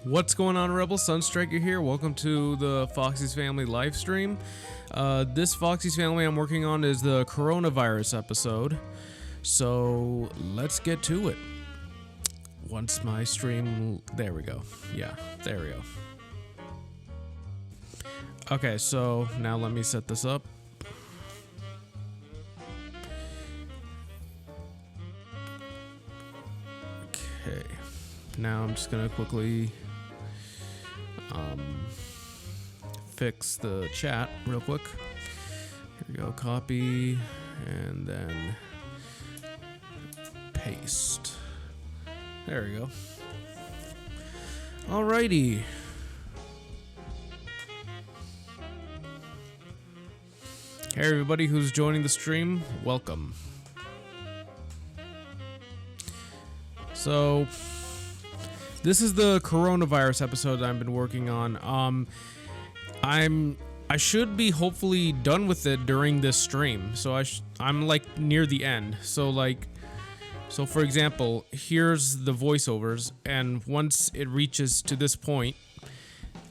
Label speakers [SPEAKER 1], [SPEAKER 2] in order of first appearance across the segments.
[SPEAKER 1] What's going on, Rebels? Sunstriker here. Welcome to the Foxy's Family live stream. This Foxy's Family I'm working on is the coronavirus episode. So let's get to it. Once my stream... There we go. Yeah, there we go. Okay, so now let me set this up. Okay. Now I'm just gonna quickly fix the chat real quick. Here we go, copy, and then paste. There we go. Alrighty. Hey everybody who's joining the stream, welcome. So, this is the coronavirus episode I've been working on. I should be hopefully done with it during this stream. So I'm like near the end. So for example, here's the voiceovers, and once it reaches to this point,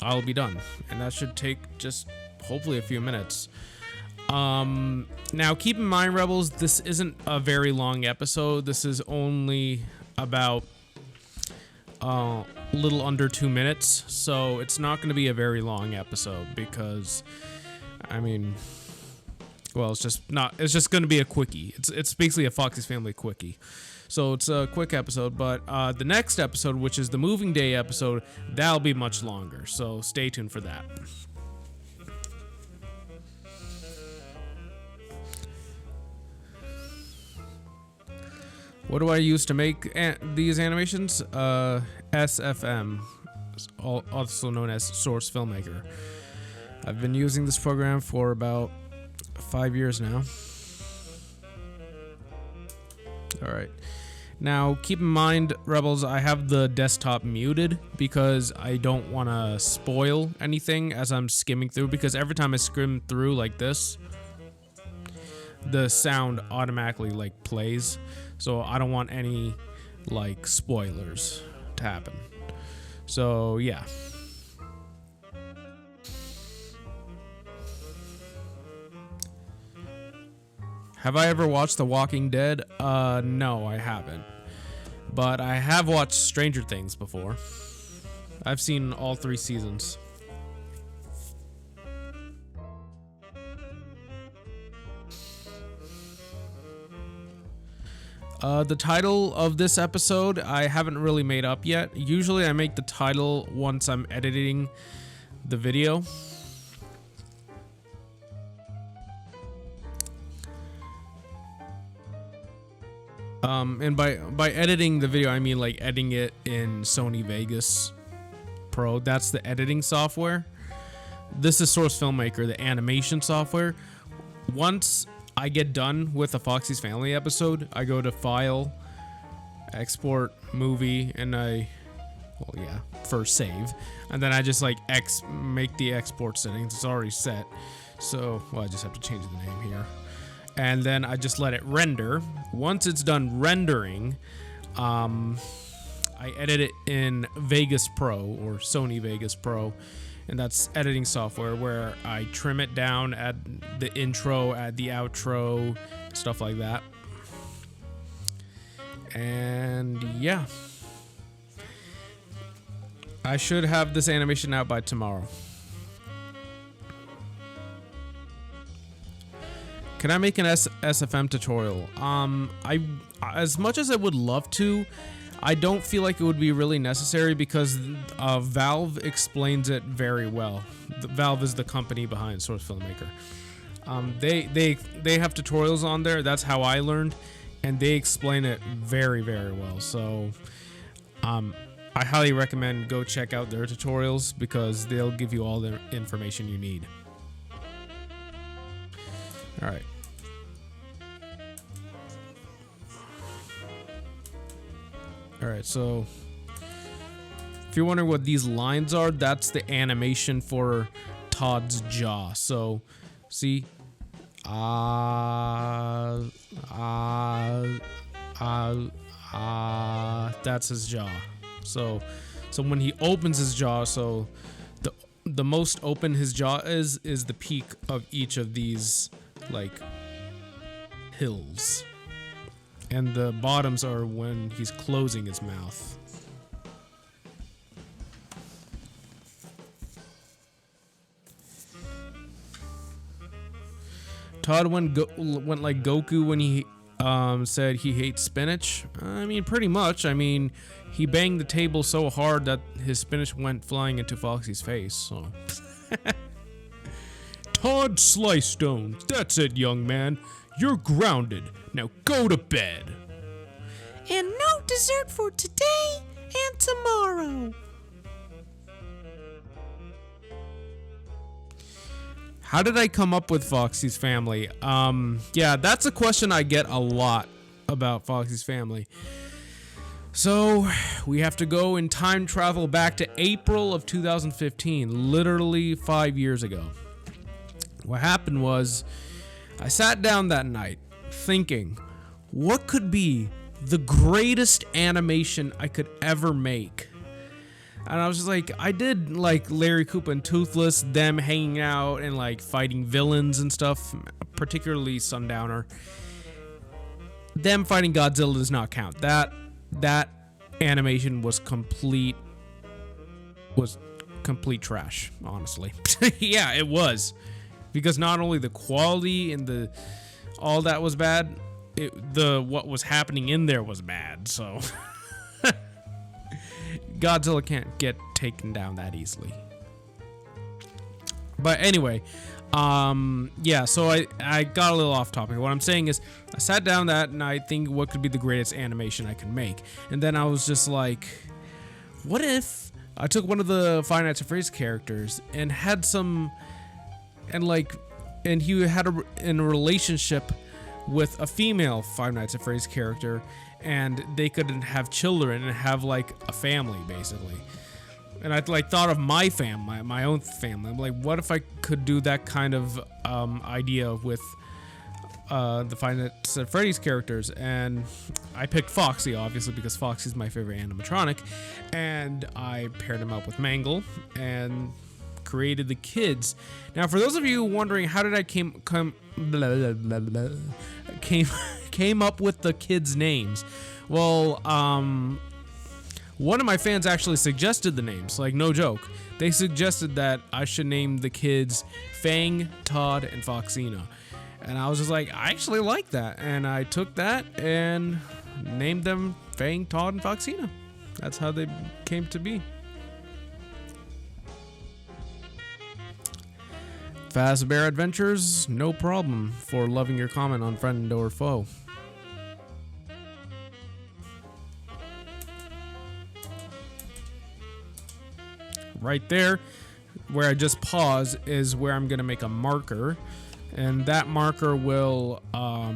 [SPEAKER 1] I'll be done, and that should take just hopefully a few minutes. Now keep in mind, Rebels, this isn't a very long episode. This is only about a little under 2 minutes, so it's not going to be a very long episode because, I mean, well, it's just going to be a quickie. It's basically a Foxy's Family quickie. So it's a quick episode, but the next episode, which is the moving day episode, that'll be much longer, so stay tuned for that. What do I use to make these animations? SFM, also known as Source Filmmaker. I've been using this program for about 5 years now. Alright. Now, keep in mind, Rebels, I have the desktop muted because I don't want to spoil anything as I'm skimming through, because every time I skim through like this, the sound automatically like plays. So I don't want any like spoilers to happen. So yeah. Have I ever watched The Walking Dead? No, I haven't. But I have watched Stranger Things before. I've seen all 3 seasons. The title of this episode, I haven't really made up yet. Usually I make the title once I'm editing the video. And by editing the video, I mean like editing it in Sony Vegas Pro. That's the editing software. This is Source Filmmaker, the animation software. Once I get done with a Foxy's Family episode, I go to File, Export Movie, and first save, and then I just like make the export settings. It's already set, so I just have to change the name here, and then I just let it render. Once it's done rendering, I edit it in Vegas Pro or Sony Vegas Pro. And that's editing software where I trim it down, add the intro, add the outro, stuff like that. And yeah. I should have this animation out by tomorrow. Can I make an SFM tutorial? As much as I would love to, I don't feel like it would be really necessary because Valve explains it very well. Valve is the company behind Source Filmmaker. They have tutorials on there. That's how I learned, and they explain it very, very well. So I highly recommend go check out their tutorials because they'll give you all the information you need. All right. Alright, so if you're wondering what these lines are, that's the animation for Todd's jaw. So, see? That's his jaw. So So when he opens his jaw, so the most open his jaw is the peak of each of these like hills, and the bottoms are when he's closing his mouth. Todd went like Goku when he said he hates spinach. I mean, pretty much. I mean, he banged the table so hard that his spinach went flying into Foxy's face. So, Todd Slicestones. That's it, young man. You're grounded. Now go to bed.
[SPEAKER 2] And no dessert for today and tomorrow.
[SPEAKER 1] How did I come up with Foxy's family? Yeah, that's a question I get a lot about Foxy's family. So, we have to go in time travel back to April of 2015, literally 5 years ago. What happened was, I sat down that night thinking, what could be the greatest animation I could ever make? And I was just like, I did like Larry, Koopa, and Toothless, them hanging out and like fighting villains and stuff, particularly Sundowner. Them fighting Godzilla does not count. That animation was complete trash, honestly. Yeah, it was. Because not only the quality and all that was bad, what was happening in there was bad, so Godzilla can't get taken down that easily. But anyway, yeah, so I got a little off topic. What I'm saying is, I sat down that night thinking what could be the greatest animation I could make. And then I was just like, what if I took one of the Five Nights at Freddy's characters and had some, and he had in a relationship with a female Five Nights at Freddy's character, and they could have children and have like a family basically. And I like thought of my family, my own family. I'm like, what if I could do that kind of idea with the Five Nights at Freddy's characters? And I picked Foxy, obviously, because Foxy's my favorite animatronic. And I paired him up with Mangle and created the kids. Now, for those of you wondering, how did I came up with the kids' names? Well, one of my fans actually suggested the names, like no joke. They suggested that I should name the kids Fang, Todd, and Foxina. And I was just like, I actually like that. And I took that and named them Fang, Todd, and Foxina. That's how they came to be. Fazbear Adventures, no problem for loving your comment on Friend or Foe. Right there, where I just pause, is where I'm gonna make a marker, and that marker will what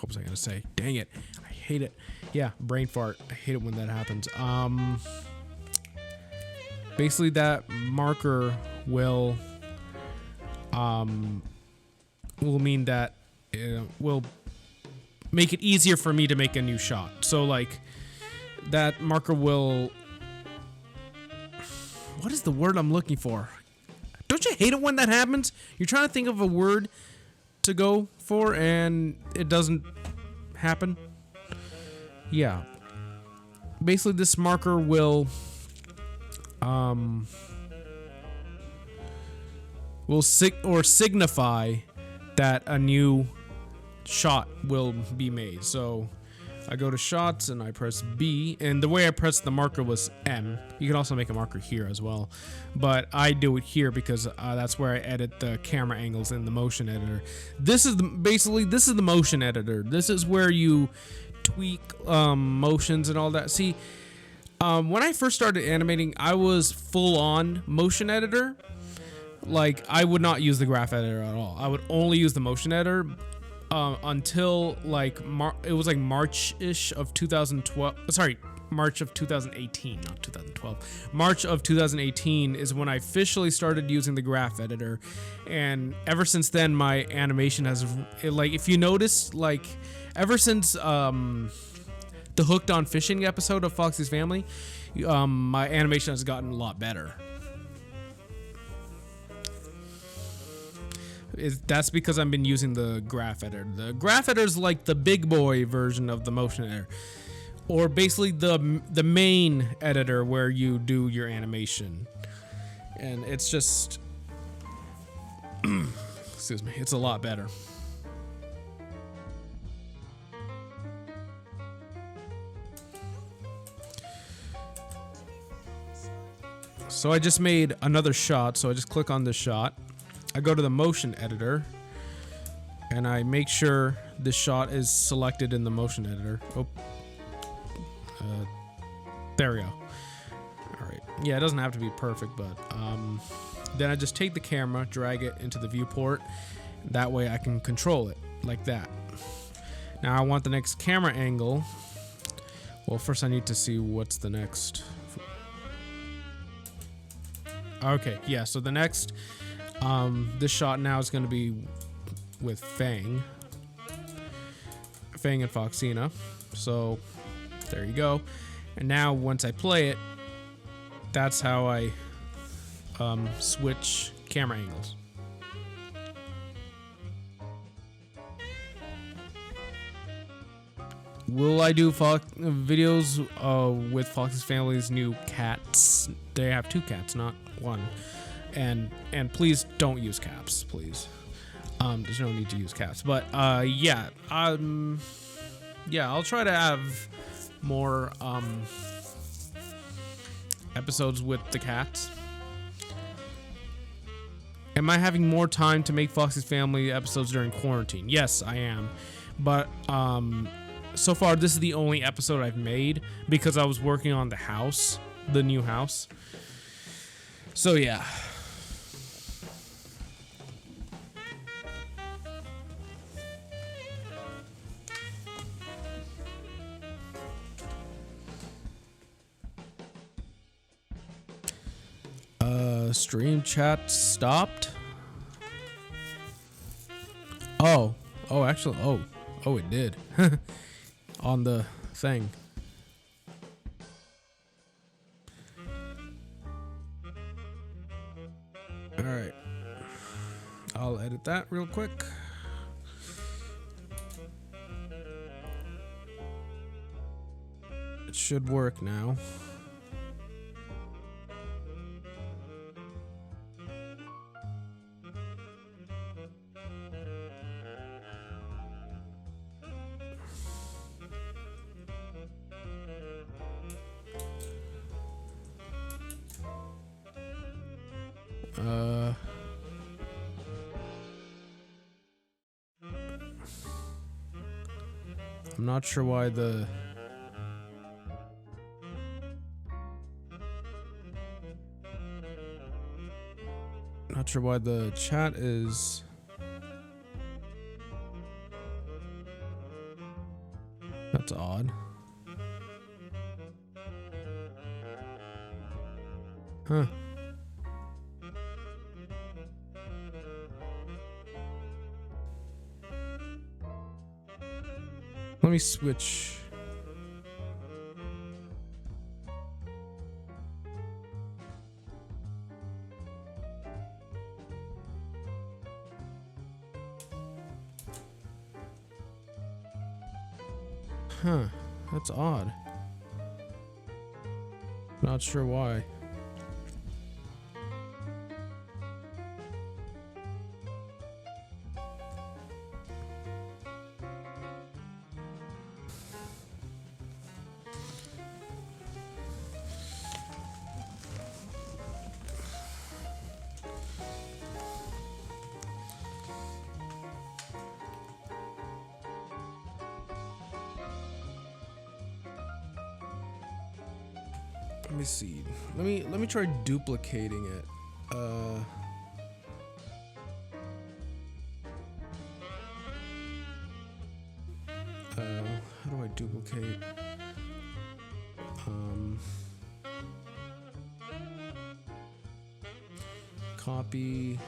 [SPEAKER 1] was I gonna say? Dang it, I hate it. Yeah, brain fart. I hate it when that happens. Basically, that marker will mean that it will make it easier for me to make a new shot. So like, that marker will, what is the word I'm looking for? Don't you hate it when that happens? You're trying to think of a word to go for and it doesn't happen. Yeah. Basically, this marker will signify that a new shot will be made. So I go to shots and I press B, and the way I pressed the marker was M. You can also make a marker here as well, but I do it here because that's where I edit the camera angles in the motion editor. This is the motion editor. This is where you tweak motions and all that. See, when I first started animating, I was full on motion editor. Like, I would not use the graph editor at all. I would only use the motion editor until like it was like March-ish of 2012. Sorry, March of 2018, not 2012. March of 2018 is when I officially started using the graph editor, and ever since then my animation has, like, if you notice, like, ever since the hooked on fishing episode of Foxy's Family, my animation has gotten a lot better. That's because I've been using the graph editor. The graph editor is like the big boy version of the motion editor, or basically the main editor where you do your animation, and it's just excuse me, it's a lot better. So I just made another shot, so I just click on this shot. I go to the motion editor and I make sure this shot is selected in the motion editor. Oh, there we go. All right. Yeah, it doesn't have to be perfect, but then I just take the camera, drag it into the viewport. That way I can control it like that. Now I want the next camera angle. Well, first I need to see what's the next. Okay, yeah, so the next this shot now is going to be with Fang and Foxina. So there you go. And now once I play it, that's how I switch camera angles. Will I do videos with Foxy's Family's new cats? They have 2 cats, not 1. And please don't use caps, please. There's no need to use caps. But yeah, I'll try to have more episodes with the cats. Am I having more time to make Foxy's Family episodes during quarantine? Yes, I am. But so far this is the only episode I've made because I was working on the house, the new house. So yeah. Stream chat stopped. Oh, actually, oh, it did. On the thing. All right. I'll edit that real quick. It should work now. I'm not sure why the chat is that's odd. Huh. Let me switch. Huh, that's odd. Not sure why. Let me see. Let me try duplicating it. How do I duplicate? Copy,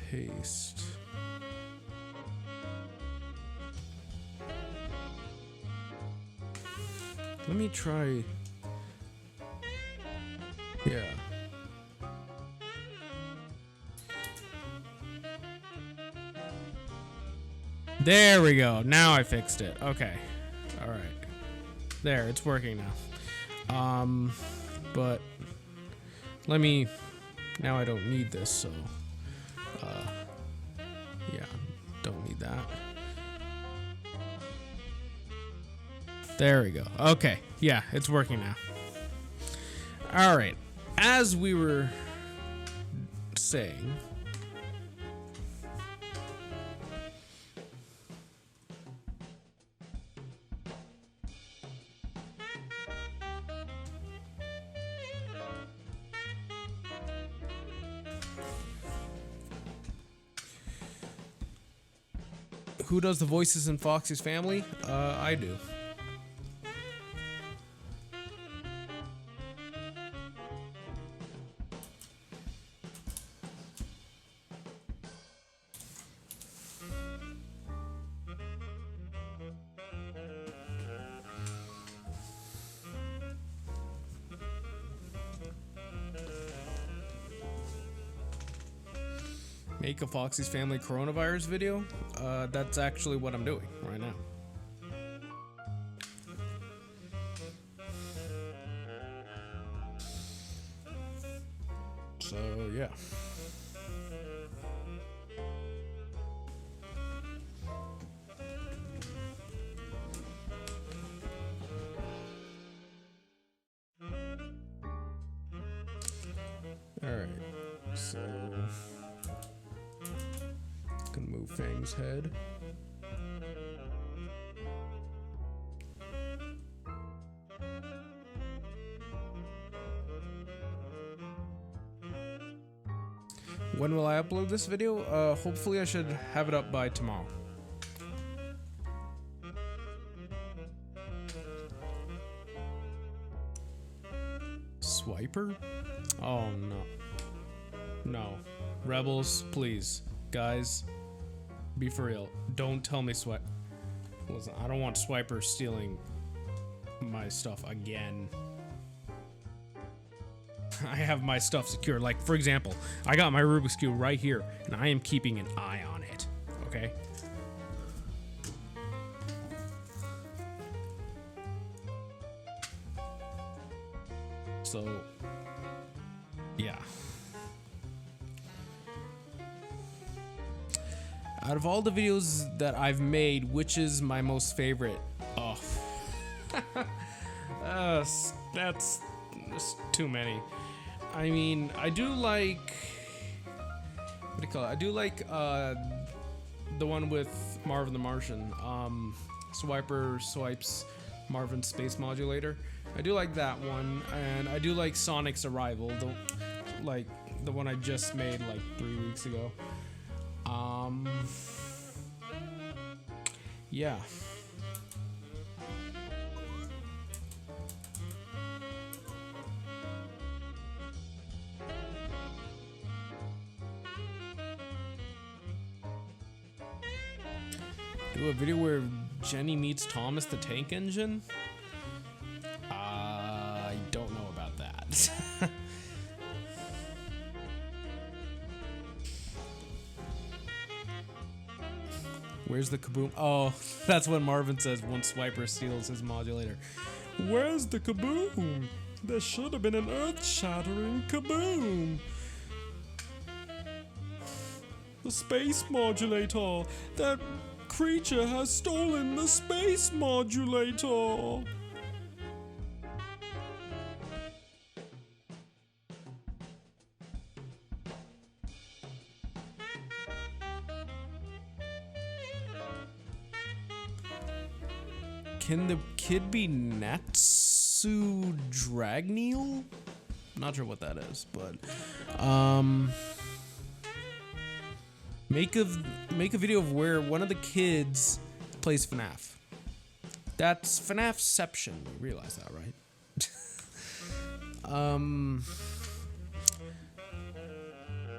[SPEAKER 1] paste. Let me try. Yeah. There we go. Now I fixed it. Okay. All right. There, it's working now. But let me. Now I don't need this, so. Yeah, don't need that. There we go. Okay. Yeah, it's working now. All right. As we were saying. Who does the voices in Foxy's family? I do. Make a Foxy's family coronavirus video. That's actually what I'm doing right now. So yeah. All right. So. Gonna move Fang's head. When will I upload this video? Hopefully I should have it up by tomorrow. Swiper? Oh no. No. Rebels, please. Guys. Be for real. Don't tell me Listen, I don't want Swiper stealing my stuff again. I have my stuff secure. Like, for example, I got my Rubik's Cube right here, and I am keeping an eye on it. Okay? So, yeah. Out of all the videos that I've made, which is my most favorite? Oh. That's too many. I mean, I do like... What do you call it? I do like the one with Marvin the Martian. Swiper swipes Marvin's space modulator. I do like that one. And I do like Sonic's Arrival. The one I just made like 3 weeks ago. Yeah. Do a video where Jenny meets Thomas the Tank Engine? I don't know about that. Where's the kaboom? Oh, that's what Marvin says once Swiper steals his modulator. Where's the kaboom? There should have been an earth-shattering kaboom. The space modulator. That creature has stolen the space modulator. Can the kid be Natsu Dragneel? Not sure what that is, but make a video of where one of the kids plays FNAF. That's FNAFception. You realize that, right?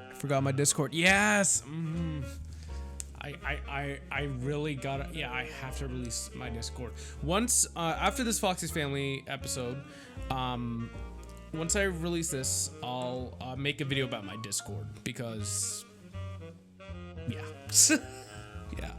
[SPEAKER 1] I forgot my Discord. Yes. I really gotta, yeah, I have to release my Discord once after this Foxy's Family episode. Once I release this, I'll make a video about my Discord because, yeah, yeah.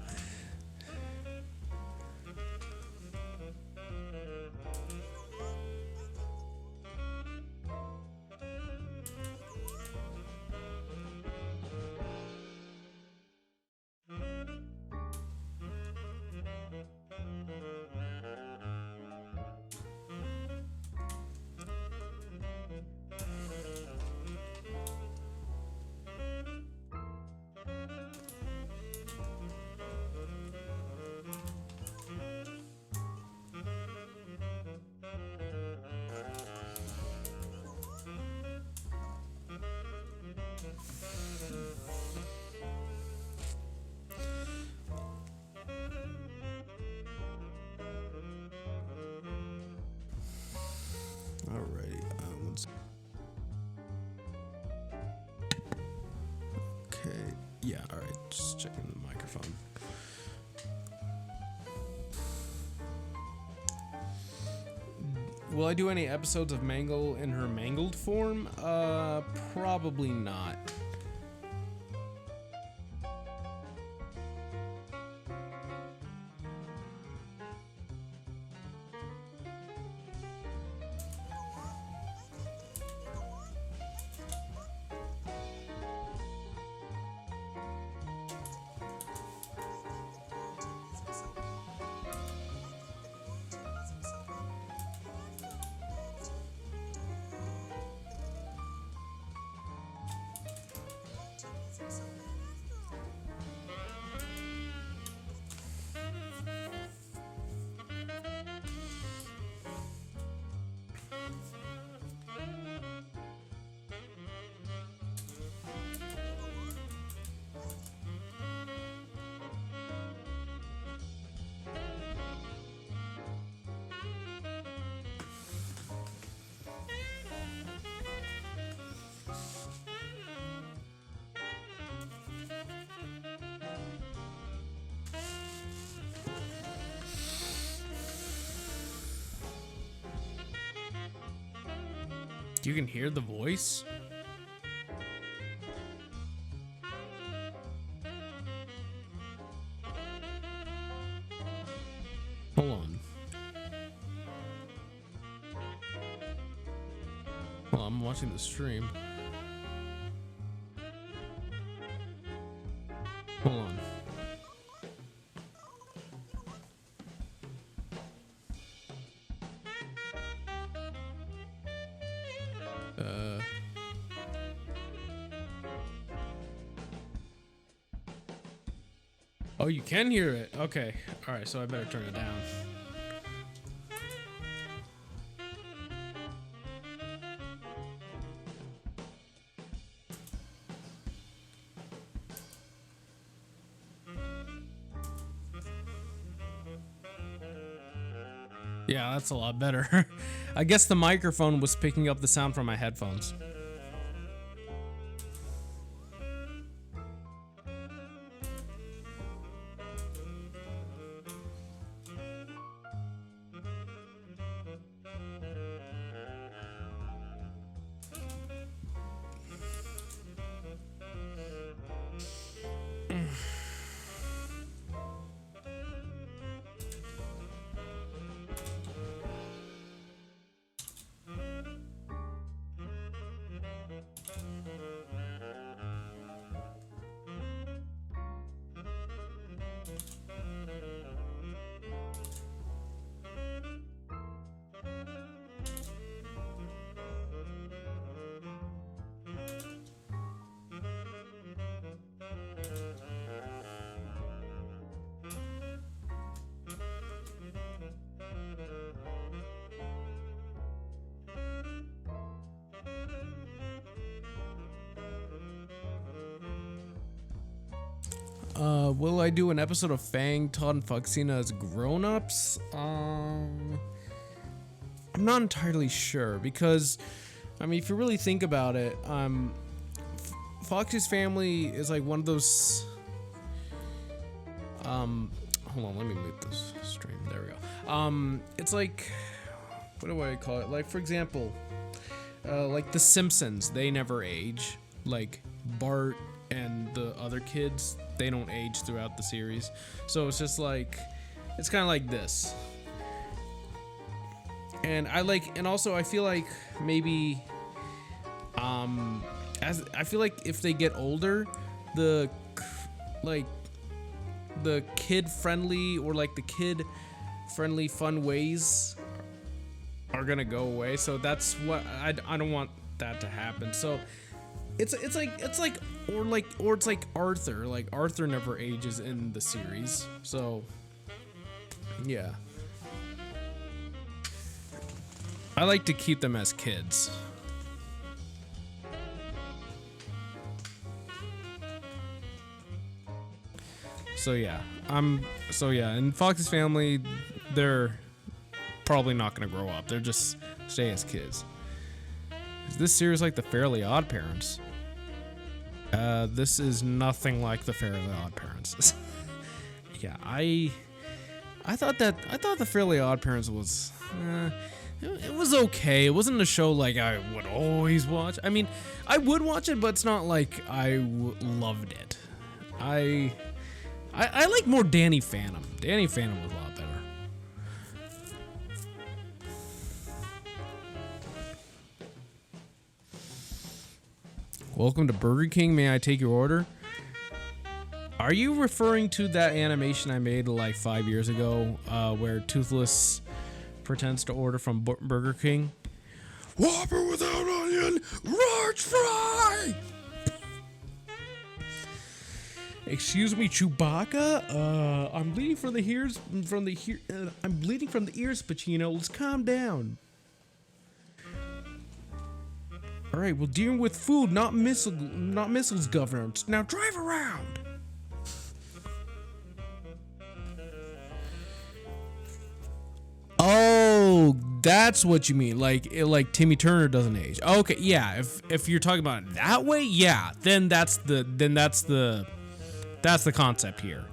[SPEAKER 1] Alrighty, okay, yeah, alright, just checking the microphone. Will I do any episodes of Mangle in her mangled form? Probably not. You can hear the voice? Hold on. Well, I'm watching the stream. Hold on. Oh, you can hear it. Okay. All right, so I better turn it down. Yeah, that's a lot better. I guess the microphone was picking up the sound from my headphones. Will I do an episode of Fang, Todd, and Foxina as grown-ups? I'm not entirely sure because, I mean, if you really think about it, Foxy's Family is like one of those. Hold on, let me mute this stream. There we go. It's like, what do I call it? Like, for example, like The Simpsons, they never age. Like Bart and the other kids, they don't age throughout the series. So it's just like, it's kind of like this. And also I feel like maybe, as I feel like if they get older, the kid friendly or like the kid friendly fun ways are gonna go away. So that's what I don't want that to happen. So it's like Arthur. Like Arthur never ages in the series. So yeah, I like to keep them as kids. So yeah, in Fox's family, they're probably not gonna grow up. They're just stay as kids. Is this series like the Fairly Odd Parents? This is nothing like the Fairly Odd Parents. Yeah, I thought the Fairly Odd Parents was, it was okay. It wasn't a show like I would always watch. I mean, I would watch it, but it's not like I loved it. I like more Danny Phantom. Danny Phantom was a lot better. Welcome to Burger King. May I take your order? Are you referring to that animation I made like 5 years ago, where Toothless pretends to order from Burger King? Whopper without onion, large fry! Excuse me, Chewbacca. I'm bleeding from the ears. I'm bleeding from the ears, Pacino. Let's calm down. All right, we're dealing with food, not missiles, Governor. Now drive around. Oh, that's what you mean. Like Timmy Turner doesn't age. Okay, yeah. If you're talking about it that way, yeah. Then that's the concept here.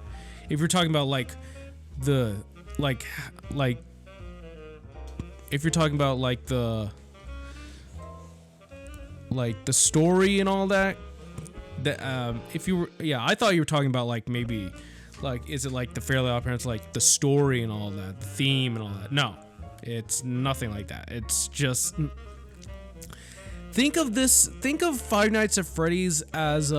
[SPEAKER 1] If you're talking about if you're talking about the story and all that, I thought you were talking about maybe is it like the Fairly Odd Parents, like the story and all that, the theme and all that? No, it's nothing like that. It's just think of Five Nights at Freddy's as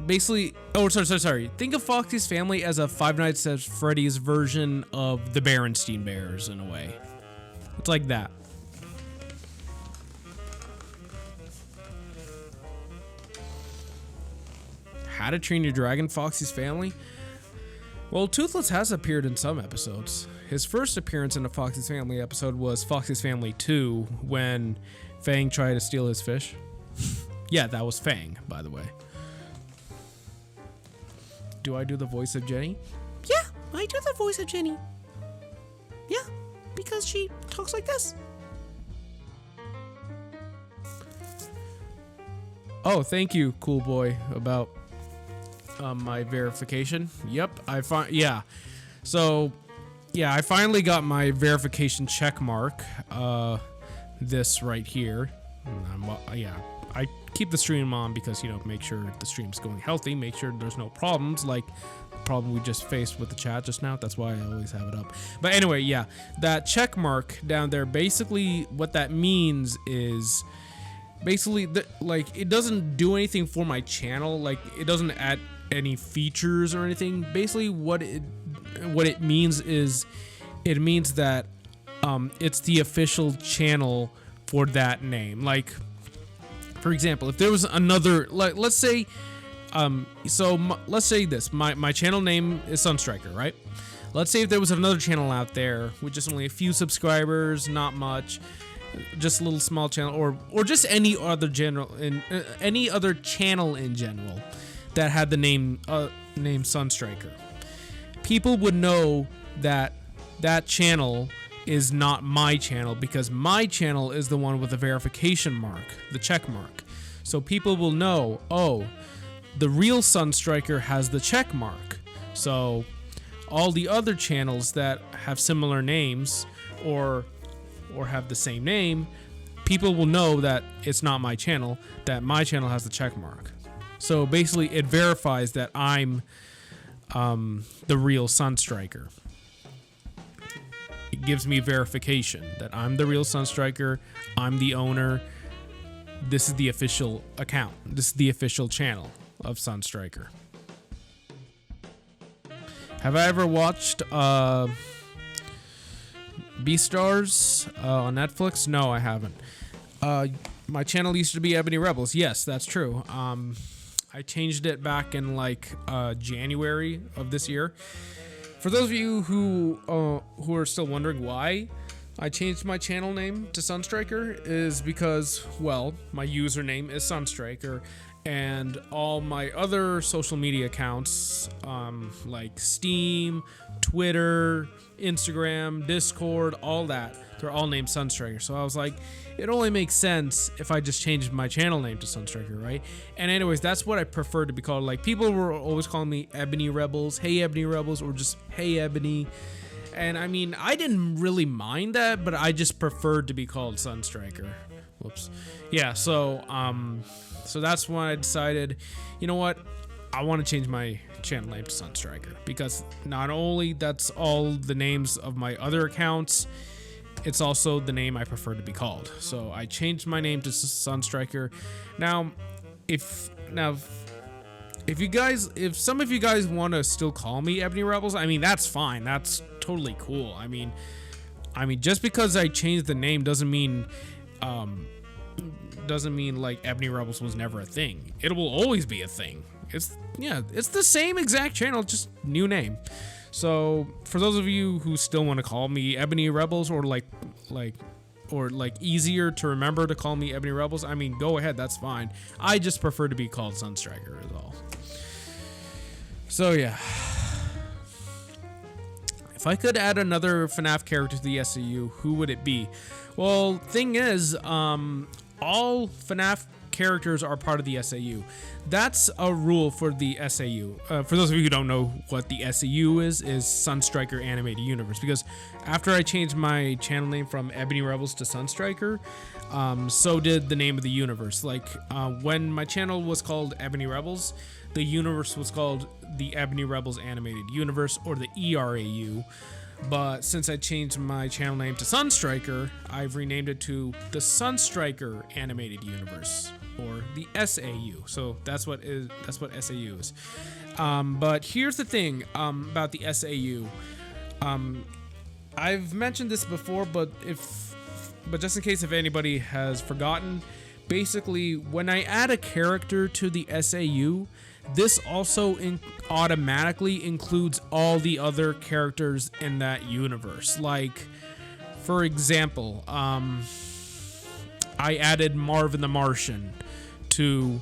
[SPEAKER 1] basically, sorry. Think of Foxy's Family as a Five Nights at Freddy's version of the Berenstain Bears in a way. It's like that. How to Train Your Dragon, Foxy's Family? Well, Toothless has appeared in some episodes. His first appearance in a Foxy's Family episode was Foxy's Family 2, when Fang tried to steal his fish. Yeah, that was Fang, by the way. Do I do the voice of Jenny?
[SPEAKER 2] Yeah, I do the voice of Jenny. Yeah, because she talks like this.
[SPEAKER 1] Oh, thank you, cool boy, about my verification. Yep, So, yeah, I finally got my verification check mark. This right here. I keep the stream on because, make sure the stream's going healthy, make sure there's no problems like the problem we just faced with the chat just now. That's why I always have it up. But anyway, yeah, that check mark down there, basically what that means is basically it doesn't do anything for my channel. Like, it doesn't add any features or anything. Basically what it means is it means that it's the official channel for that name. Like, for example, if there was another, let's say, let's say this, my channel name is Sunstriker, right? Let's say if there was another channel out there with just only a few subscribers, not much, just a little small channel, or just any other channel in general that had the name Sunstriker. People would know that channel is not my channel, because my channel is the one with the verification mark, the check mark. So people will know, oh, the real Sunstriker has the check mark. So all the other channels that have similar names or have the same name, people will know that it's not my channel, that my channel has the check mark. So basically it verifies that I'm the real Sunstriker. It gives me verification that I'm the real Sunstriker, I'm the owner. This is the official account. This is the official channel of Sunstriker. Have I ever watched Beastars on Netflix? No, I haven't. My channel used to be Ebony Rebels. Yes, that's true. I changed it back in like January of this year. For those of you who are still wondering why I changed my channel name to Sunstriker, is because, well, my username is Sunstriker, and all my other social media accounts, like Steam, Twitter, Instagram, Discord, all that, they're all named Sunstriker. So I was like, it only makes sense if I just changed my channel name to Sunstriker, right? And anyways, that's what I prefer to be called. Like, people were always calling me Ebony Rebels, Hey Ebony Rebels, or just Hey Ebony. And I mean, I didn't really mind that, but I just preferred to be called Sunstriker. Whoops. Yeah, so that's when I decided, you know what? I want to change my channel name to Sunstriker, because not only that's all the names of my other accounts, it's also the name I prefer to be called. So I changed my name to Sunstriker. Now, if some of you guys want to still call me Ebony Rebels, I mean, that's fine. That's totally cool. I mean, just because I changed the name doesn't mean like Ebony Rebels was never a thing. It will always be a thing. It's the same exact channel, just new name. So for those of you who still want to call me Ebony Rebels, or like easier to remember to call me Ebony Rebels, I mean, go ahead, that's fine. I just prefer to be called Sunstriker is all. So yeah. If I could add another FNAF character to the SAU, who would it be? Well, thing is, all FNAF characters are part of the SAU. That's a rule for the SAU. For those of you who don't know what the SAU is Sunstriker Animated Universe. Because after I changed my channel name from Ebony Rebels to Sunstriker, so did the name of the universe. Like, when my channel was called Ebony Rebels, the universe was called the Ebony Rebels Animated Universe, or the ERAU. But since I changed my channel name to Sunstriker, I've renamed it to the Sunstriker Animated Universe, or the SAU. So that's what SAU is. But here's the thing about the SAU. I've mentioned this before, but just in case if anybody has forgotten, basically when I add a character to the SAU, this also automatically includes all the other characters in that universe. Like, for example, I added Marvin the Martian to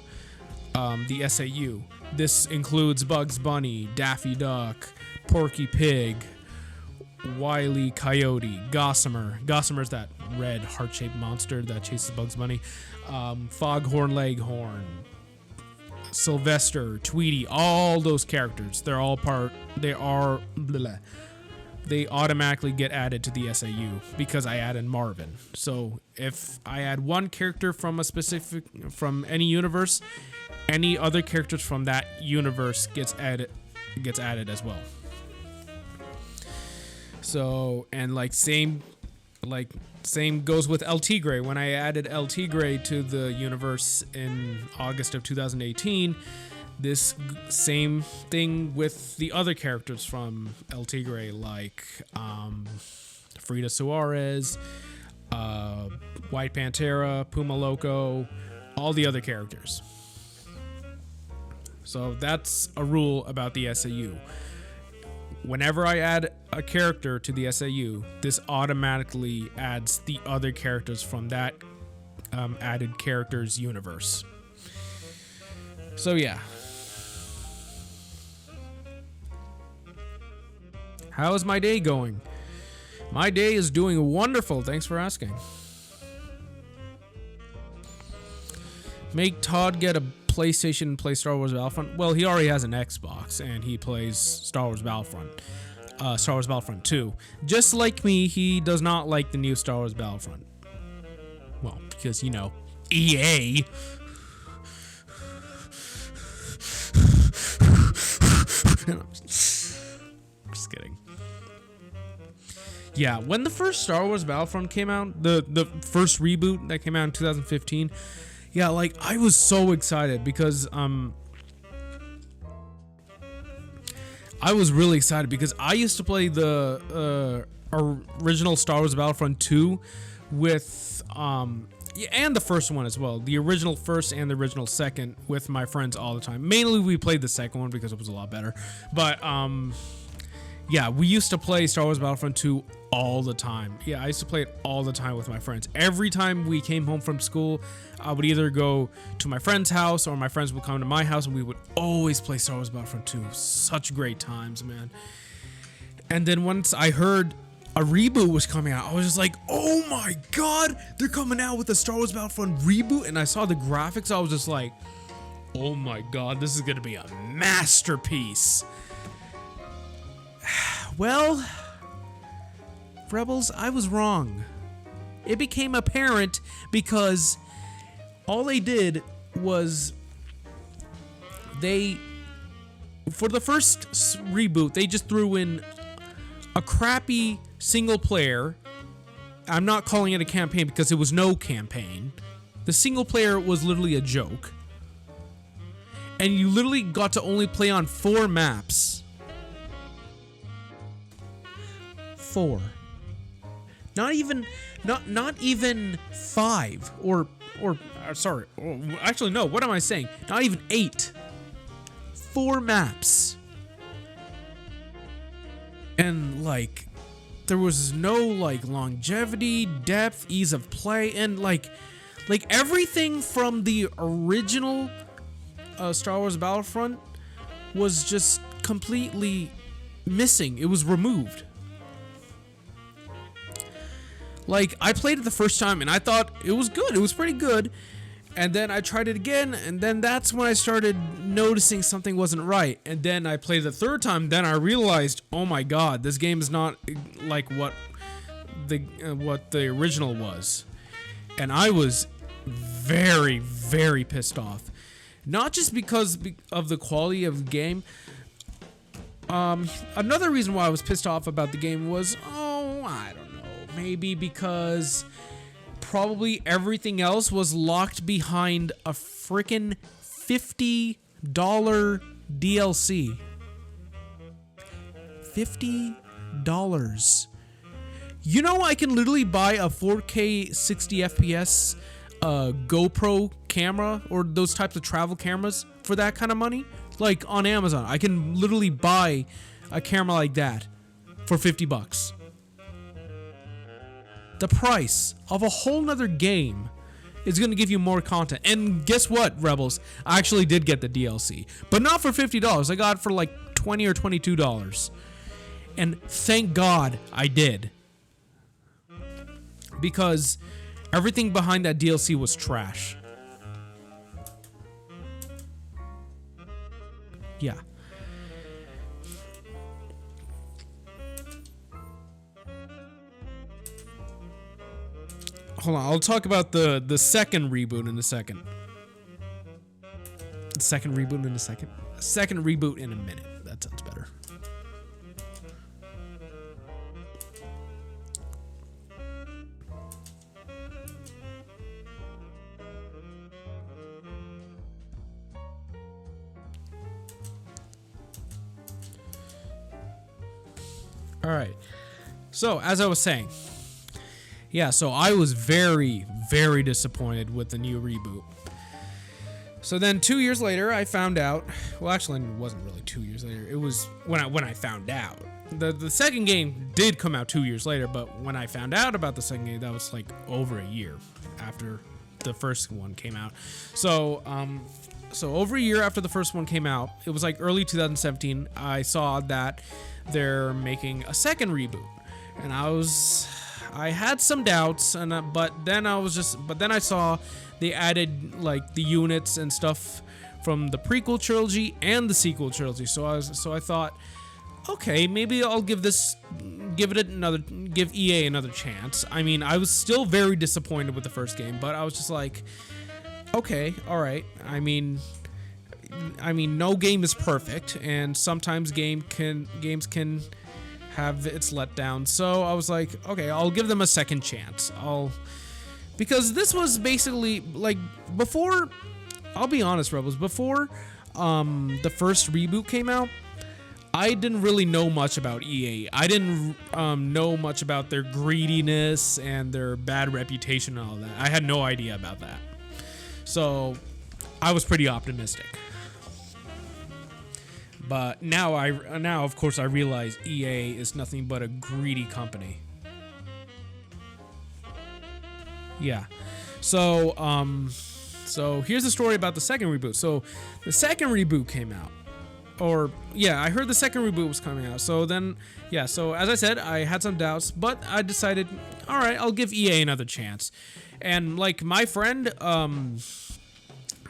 [SPEAKER 1] the SAU. This includes Bugs Bunny, Daffy Duck, Porky Pig, Wile E. Coyote, Gossamer. Gossamer's that red heart-shaped monster that chases Bugs Bunny. Foghorn Leghorn, Sylvester, Tweety, all those characters. They automatically get added to the SAU because I added Marvin. So if I add one character from any universe, any other characters from that universe gets added as well. So, and same goes with El Tigre. When I added El Tigre to the universe in August of 2018, this same thing with the other characters from El Tigre, like Frida Suarez, White Pantera, Puma Loco, all the other characters. So that's a rule about the SAU. Whenever I add a character to the SAU, this automatically adds the other characters from that added characters universe. So yeah. How is my day going? My day is doing wonderful. Thanks for asking. Make Todd get a PlayStation and play Star Wars Battlefront? Well, he already has an Xbox and he plays Star Wars Battlefront. Star Wars Battlefront 2. Just like me, he does not like the new Star Wars Battlefront. Well, because, you know, EA. Just kidding. Yeah, when the first Star Wars Battlefront came out, the first reboot that came out in 2015, yeah, like, I was so excited because, I was really excited because I used to play the original Star Wars Battlefront 2 with, and the first one as well. The original first and the original second with my friends all the time. Mainly we played the second one because it was a lot better. But, yeah, we used to play Star Wars Battlefront 2 all the time. Yeah, I used to play it all the time with my friends. Every time we came home from school, I would either go to my friend's house or my friends would come to my house and we would always play Star Wars Battlefront 2. Such great times, man. And then once I heard a reboot was coming out, I was just like, oh my god, they're coming out with a Star Wars Battlefront reboot. And I saw the graphics, I was just like, oh my god, this is gonna be a masterpiece. Well, Rebels, I was wrong. It became apparent because all they did was for the first reboot, they just threw in a crappy single player. I'm not calling it a campaign because it was no campaign. The single player was literally a joke. And you literally got to only play on 4 maps. 4. Not even 5 or sorry. Actually, no. What am I saying? Not even 8. 4 maps. And like, there was no like longevity, depth, ease of play, and like everything from the original Star Wars Battlefront was just completely missing. It was removed. Like, I played it the first time and I thought it was good. It was pretty good. And then I tried it again, and then that's when I started noticing something wasn't right. And then I played the third time, then I realized, oh my god, this game is not like what the original was. And I was very, very pissed off. Not just because of the quality of the game. Another reason why I was pissed off about the game was, I don't know, maybe because probably everything else was locked behind a freaking $50 DLC. $50. You know, I can literally buy a 4K 60 FPS GoPro camera or those types of travel cameras for that kind of money. Like on Amazon, I can literally buy a camera like that for $50. The price of a whole nother game is going to give you more content. And guess what, Rebels? I actually did get the DLC, but not for $50. I got it for like $20 or $22. And thank God I did. Because everything behind that DLC was trash. Yeah. Hold on, I'll talk about the second reboot in a second. The second reboot in a second? Second reboot in a minute. That sounds better. All right. So, as I was saying, yeah, so I was very, very disappointed with the new reboot. So then 2 years later, I found out. Well, actually, it wasn't really 2 years later. It was when I found out. The second game did come out 2 years later, but when I found out about the second game, that was like over a year after the first one came out. So over a year after the first one came out, it was like early 2017. I saw that they're making a second reboot, and I had some doubts, but then I saw they added like the units and stuff from the prequel trilogy and the sequel trilogy. So I thought, okay, maybe I'll give EA another chance. I mean, I was still very disappointed with the first game, but I was just like, okay, all right. I mean, no game is perfect, and sometimes games can have its letdown. So I was like, okay, I'll give them a second chance. Because this was basically like before. I'll be honest, Rebels. Before the first reboot came out, I didn't really know much about EA. I didn't know much about their greediness and their bad reputation and all that. I had no idea about that. So I was pretty optimistic. But now of course I realize EA is nothing but a greedy company. Yeah. So here's the story about the second reboot. So the second reboot came out. I heard the second reboot was coming out. So then, so as I said, I had some doubts, but I decided, all right, I'll give EA another chance. And like my friend, the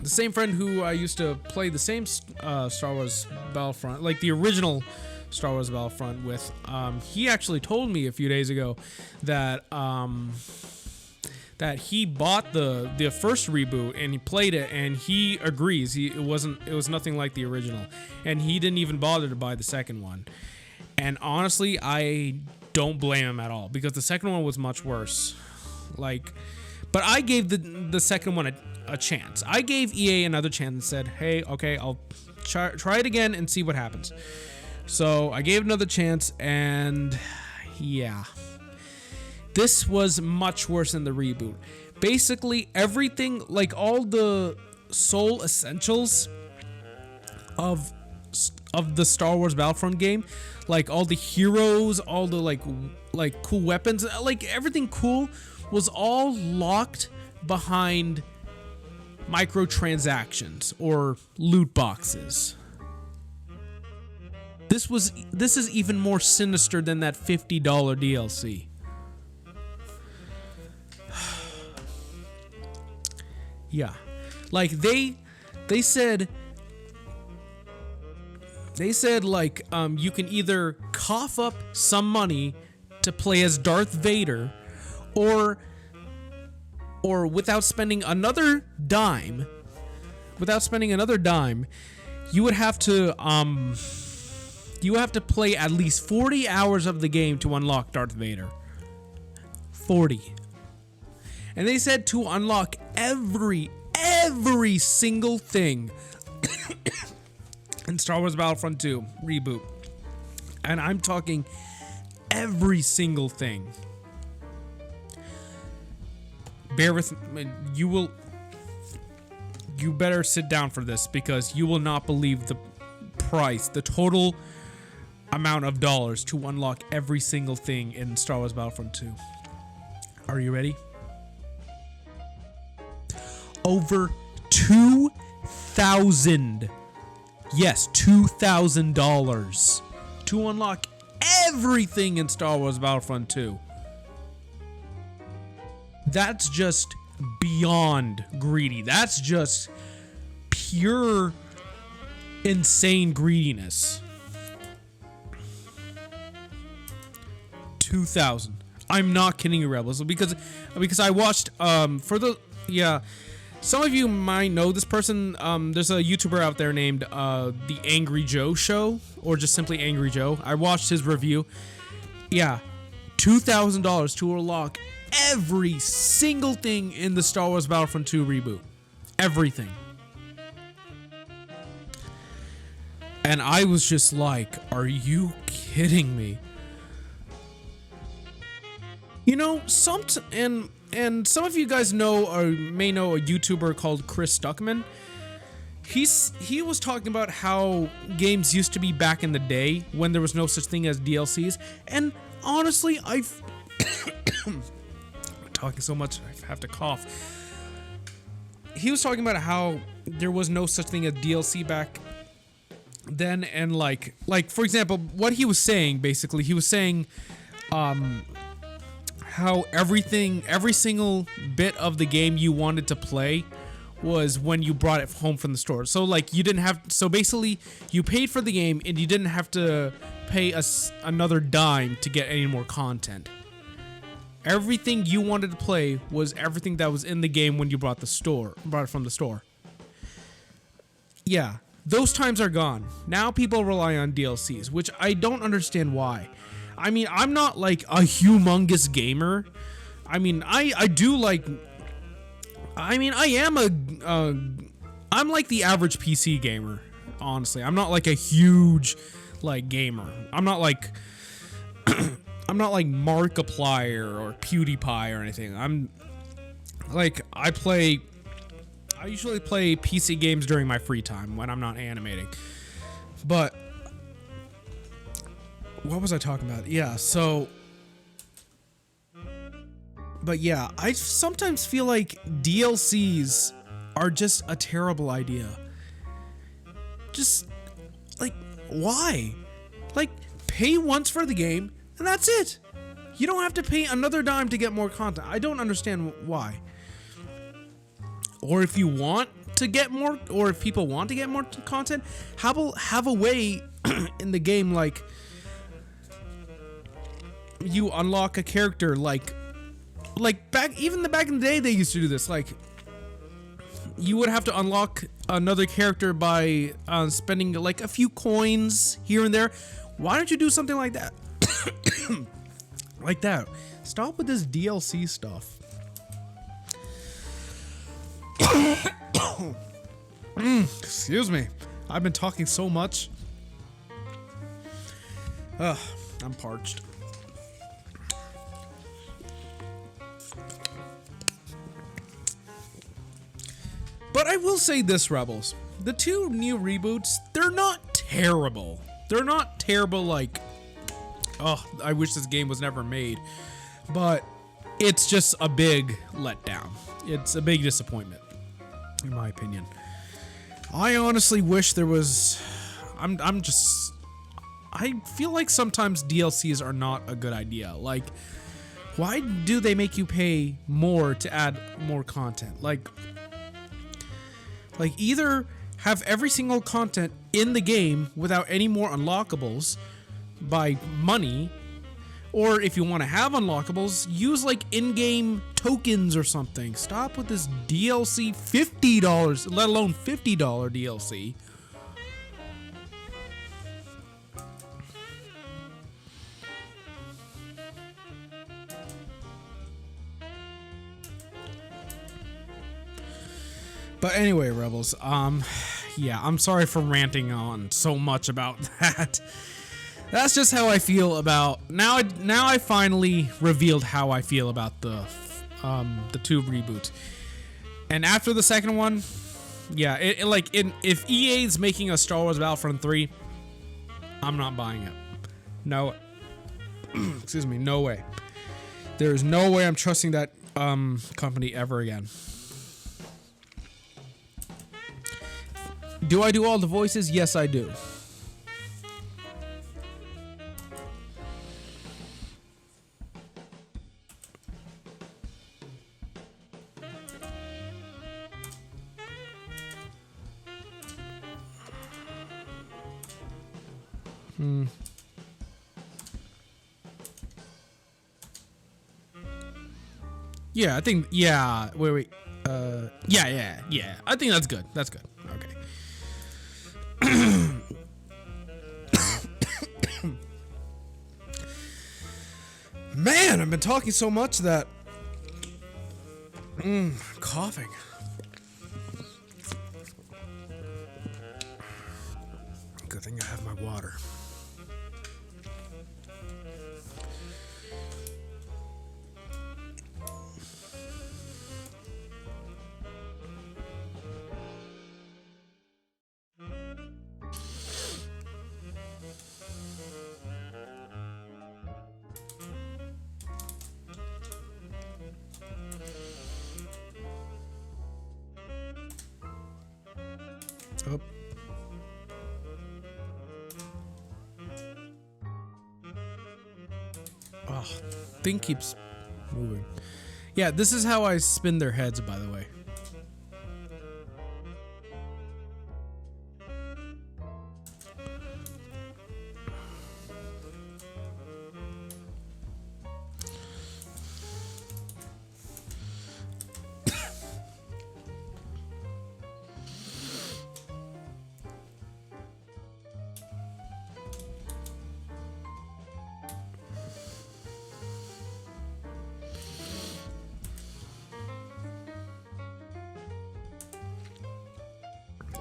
[SPEAKER 1] same friend who I used to play the same Star Wars Battlefront, like the original Star Wars Battlefront with, he actually told me a few days ago that he bought the first reboot and he played it, and he agrees it was nothing like the original, and he didn't even bother to buy the second one. And honestly, I don't blame him at all, because the second one was much worse. But I gave the second one a chance. I gave EA another chance and said, hey, okay, I'll try it again and see what happens. So I gave it another chance, and yeah. This was much worse than the reboot. Basically, everything, like all the sole essentials of the Star Wars Battlefront game, like all the heroes, all the like cool weapons, like everything cool was all locked behind microtransactions or loot boxes. This is even more sinister than that $50 DLC. Yeah, like they said like you can either cough up some money to play as Darth Vader, or without spending another dime, you would have to play at least 40 hours of the game to unlock Darth Vader. 40. And they said to unlock every single thing in Star Wars Battlefront 2 reboot. And I'm talking every single thing. Bear with me. You better sit down for this, because you will not believe the price, the total amount of dollars to unlock every single thing in Star Wars Battlefront 2. Are you ready? Over $2,000. Yes, $2,000 to unlock everything in Star Wars Battlefront 2. That's just beyond greedy. That's just pure insane greediness. 2,000. I'm not kidding you, Rebels, because I watched some of you might know this person. There's a YouTuber out there named The Angry Joe Show, or just simply Angry Joe. I watched his review. Yeah, $2,000 to unlock every single thing in the Star Wars Battlefront 2 reboot. Everything. And I was just like, are you kidding me? You know, and some of you guys know or may know a YouTuber called Chris Stuckman. He was talking about how games used to be back in the day when there was no such thing as DLCs. And honestly, I'm talking so much I have to cough. He was talking about how there was no such thing as DLC back then, and like for example, what he was saying, basically, he was saying how every single bit of the game you wanted to play was when you brought it home from the store. So like you didn't have, so basically you paid for the game and you didn't have to pay us another dime to get any more content. Everything you wanted to play was everything that was in the game when you brought it from the store. Yeah, those times are gone. Now people rely on DLCs, which I don't understand why. I mean, I'm not like a humongous gamer. I mean, I do like, I mean, I am I'm like the average PC gamer, honestly. I'm not like a huge like gamer. I'm not like I'm not like Markiplier or PewDiePie or anything. I'm like I usually play PC games during my free time when I'm not animating. But what was I talking about? Yeah, so but yeah, I sometimes feel like DLCs are just a terrible idea. Just like why? Like pay once for the game and that's it. You don't have to pay another dime to get more content. I don't understand why. Or if you want to get more, or if people want to get more content, have a way in the game like you unlock a character like back in the day they used to do this. Like you would have to unlock another character by spending like a few coins here and there. Why don't you do something like that? Like that. Stop with this DLC stuff. Excuse me. I've been talking so much. Ugh, I'm parched. But I will say this, Rebels. The two new reboots, they're not terrible. They're not terrible like, oh, I wish this game was never made. But it's just a big letdown. It's a big disappointment, in my opinion. I honestly wish there was... I feel like sometimes DLCs are not a good idea. Like, why do they make you pay more to add more content? Like either have every single content in the game without any more unlockables by money, or if you want to have unlockables, use like in-game tokens or something. Stop with this DLC $50, let alone $50 DLC. But anyway, Rebels, yeah, I'm sorry for ranting on so much about that. That's just how I feel about now. I finally revealed how I feel about the two reboots, and after the second one, yeah, if EA is making a Star Wars Battlefront 3, I'm not buying it. No, excuse me, no way. There's no way I'm trusting that company ever again. Do I do all the voices? Yes, I do. Yeah, I think, yeah, wait. Yeah. I think that's good. That's good. Okay. Man, I've been talking so much that coughing. Good thing I have my water. Up. Oh, thing keeps moving. Yeah, this is how I spin their heads, by the way.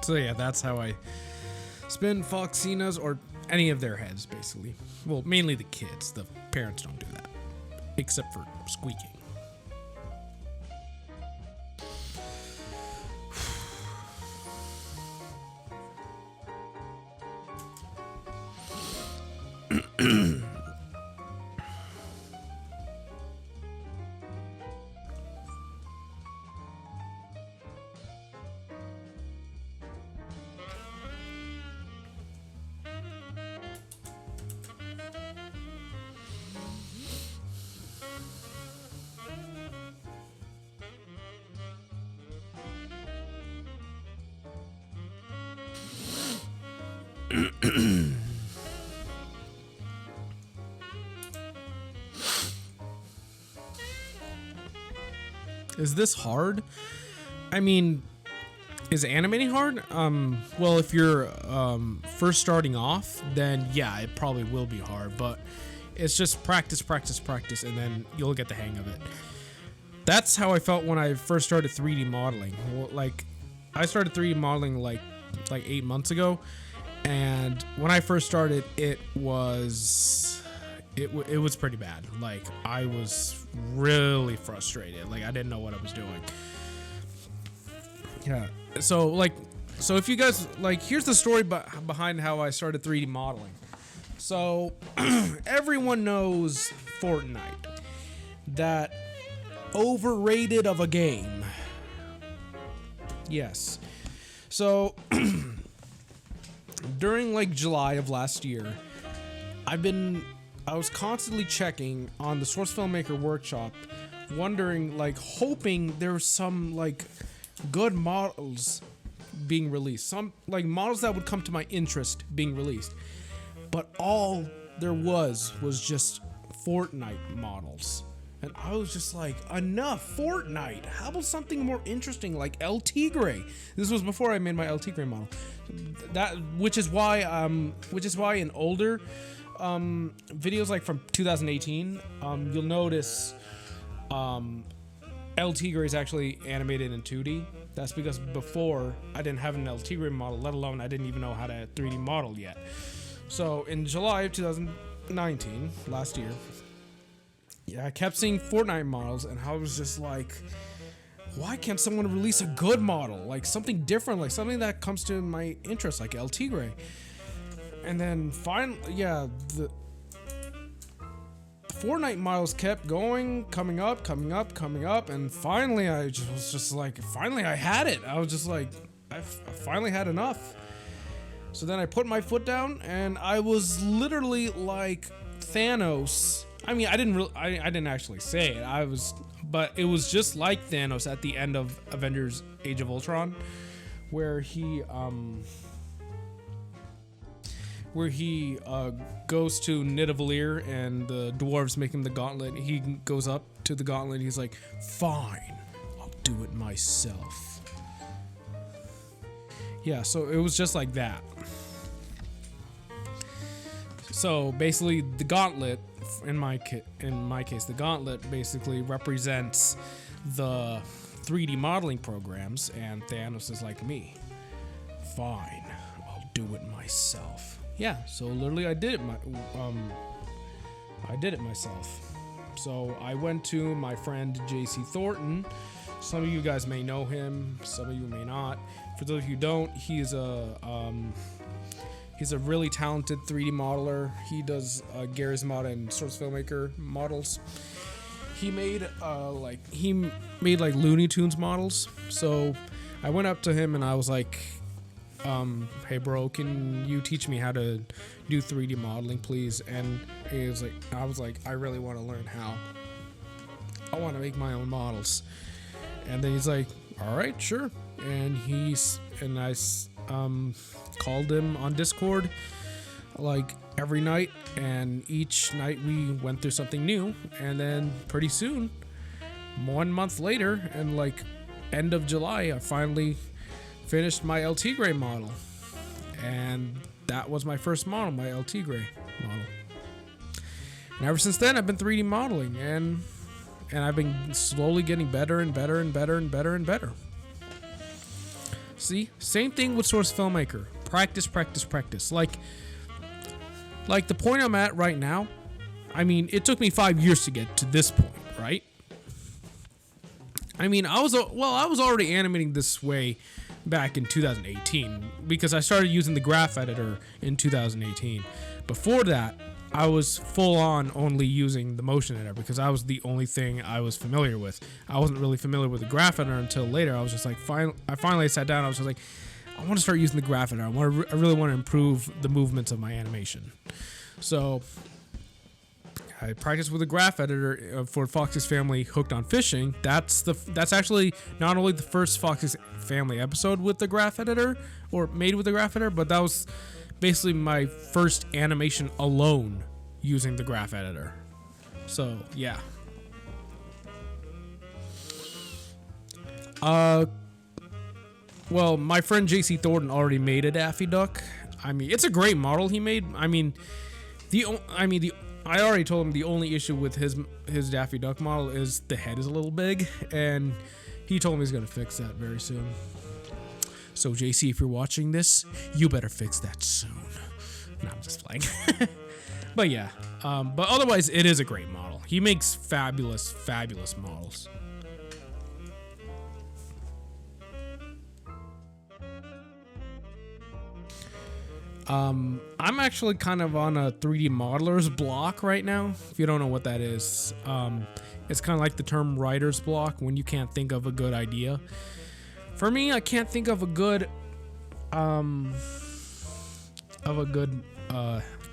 [SPEAKER 1] So yeah, that's how I spin Foxina's or any of their heads, basically. Well, mainly the kids. The parents don't do that, except for squeaking. Is this hard? I mean, is animating hard? Well, if you're first starting off, then yeah, it probably will be hard, but it's just practice, and then you'll get the hang of it. That's how I felt when I first started 3D modeling. Well, like, I started 3D modeling like 8 months ago, and when I first started, it was pretty bad. Like, I was really frustrated. Like, I didn't know what I was doing. Yeah. So if you guys like, here's the story behind how I started 3D modeling. So everyone knows Fortnite, that overrated of a game. Yes. So during like July of last year, I was constantly checking on the Source Filmmaker Workshop, wondering, like, hoping there was some like good models being released, some like models that would come to my interest being released. But all there was just Fortnite models. And I was just like, enough Fortnite. How about something more interesting like El Tigre? This was before I made my El Tigre model. Which is why in older videos like from 2018, you'll notice El Tigre is actually animated in 2D. That's because before I didn't have an El Tigre model, let alone I didn't even know how to 3D model yet. So in July of 2019, last year, yeah, I kept seeing Fortnite models, and I was just like, why can't someone release a good model? Like something different, like something that comes to my interest, like El Tigre. And then finally, yeah, the Fortnite models kept going, coming up, and finally I was just like, finally I had it. I was just like, I finally had enough. So then I put my foot down, and I was literally like Thanos. I mean, I didn't actually say it. But it was just like Thanos at the end of Avengers: Age of Ultron, where he goes to Nidavellir and the dwarves make him the gauntlet. He goes up to the gauntlet. He's like, "Fine, I'll do it myself." Yeah, so it was just like that. So basically, the gauntlet, in my case, the gauntlet basically represents the 3D modeling programs, and Thanos is like me. Fine, I'll do it myself. Yeah, so literally I did it myself. So I went to my friend JC Thornton. Some of you guys may know him, some of you may not. For those of you who don't, he's a really talented 3D modeler. He does Garry's Mod and Source Filmmaker models. He made Looney Tunes models. So I went up to him and I was like, "Hey bro, can you teach me how to do 3D modeling, please?" And he was like, I was like, "I really want to learn how. I want to make my own models." And then he's like, "All right, sure." And I called him on Discord like every night, and each night we went through something new. And then pretty soon, 1 month later, and like end of July, I finally finished my El Tigre model, and that was my first model, my El Tigre model. And ever since then, I've been 3D modeling, and I've been slowly getting better and better and better and better and better. See, same thing with Source Filmmaker. Practice, practice, practice. Like the point I'm at right now. I mean, it took me 5 years to get to this point, right? I mean, I was already animating this way back in 2018 because I started using the graph editor in 2018. Before that, I was full on only using the motion editor because that was the only thing I was familiar with. I wasn't really familiar with the graph editor until later. I was just like, I finally sat down. I was just like, I want to start using the graph editor. I really want to improve the movements of my animation. So I practiced with the graph editor for Foxy's Family Hooked on Fishing. That's actually not only the first Foxy's Family episode with the graph editor or made with the graph editor, but that was basically my first animation alone using the graph editor. So yeah. Well, my friend JC Thornton already made a Daffy Duck. I mean, it's a great model he made. I already told him the only issue with his Daffy Duck model is the head is a little big, and he told me he's gonna fix that very soon. So JC, if you're watching this, you better fix that soon. No, I'm just playing. But yeah, but otherwise, it is a great model. He makes fabulous, fabulous models. I'm actually kind of on a 3D modeler's block right now. If you don't know what that is, it's kind of like the term writer's block when you can't think of a good idea. For me, I can't think of a good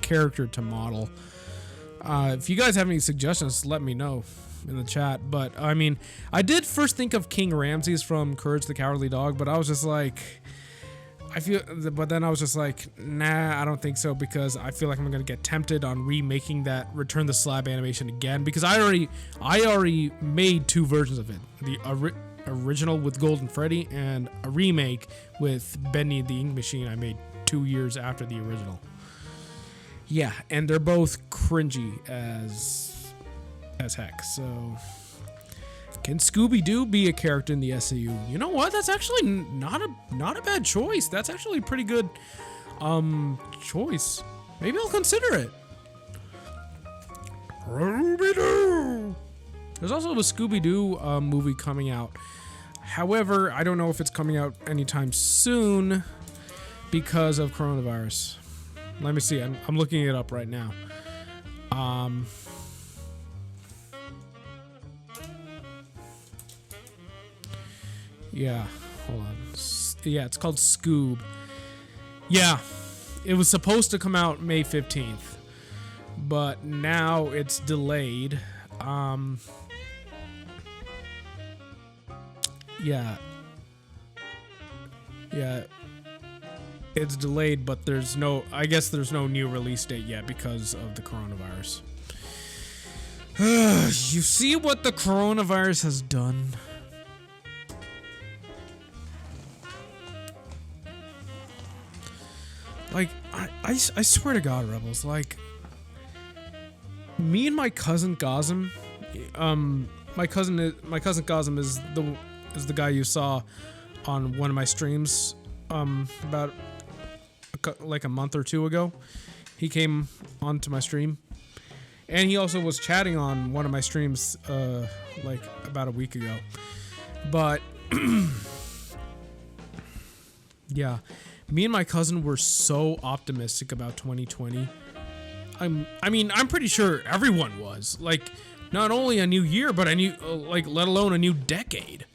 [SPEAKER 1] character to model. If you guys have any suggestions, let me know in the chat. But I mean, I did first think of King Ramses from Courage the Cowardly Dog, but I was just like, but then I was just like, nah, I don't think so, because I feel like I'm gonna get tempted on remaking that Return the Slab animation again, because I already made two versions of it, the original with Golden Freddy and a remake with Benny the Ink Machine I made 2 years after the original. Yeah, and they're both cringy as heck. So can Scooby-Doo be a character in the SAU? You know what? That's actually not a bad choice. That's actually a pretty good choice. Maybe I'll consider it. Scooby-Doo. There's also the Scooby-Doo movie coming out. However, I don't know if it's coming out anytime soon because of coronavirus. Let me see. I'm looking it up right now. Yeah, hold on. Yeah, it's called Scoob. Yeah, it was supposed to come out May 15th, but now it's delayed. Yeah, it's delayed, but I guess there's no new release date yet because of the coronavirus. You see what the coronavirus has done? Like, I swear to God, Rebels, like, me and my cousin Gazem, my cousin Gazem is the guy you saw on one of my streams, about like a month or two ago. He came onto my stream, and he also was chatting on one of my streams, like about a week ago. But yeah. Me and my cousin were so optimistic about 2020. I'm pretty sure everyone was. Like, not only a new year, but a new, let alone a new decade.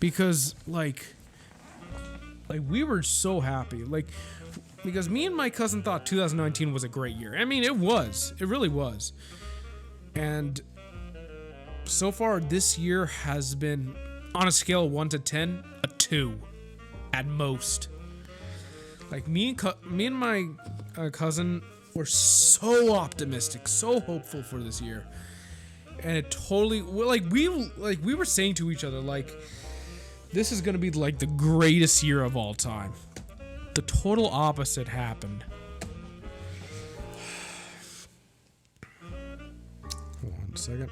[SPEAKER 1] Because, like we were so happy. Like, because me and my cousin thought 2019 was a great year. I mean, it was. It really was. And so far, this year has been, on a scale of 1 to 10, a 2 at most. Like, me and my cousin were so optimistic, so hopeful for this year, and it totally, we were saying to each other, like, this is gonna be like the greatest year of all time. The total opposite happened. Hold on a second.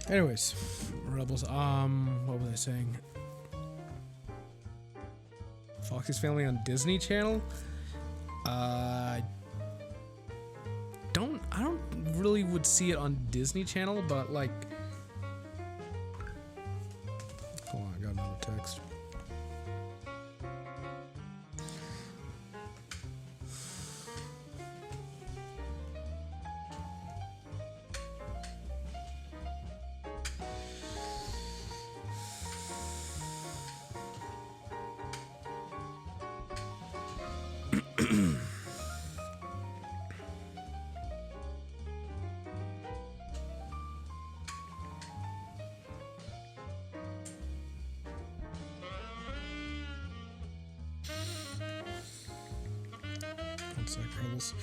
[SPEAKER 1] Anyways, Rebels. What was I saying? Foxy's Family on Disney Channel. I don't really would see it on Disney Channel, but like, hold on, I got another text. One sec, Rebels.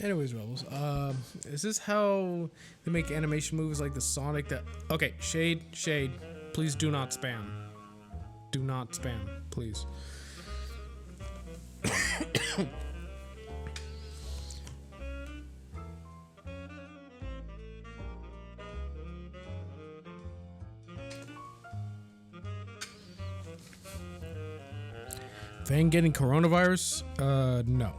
[SPEAKER 1] Anyways, Rebels, is this how they make animation movies like the Sonic that... Okay, Shade, please do not spam. Do not spam, please. Van getting coronavirus? No.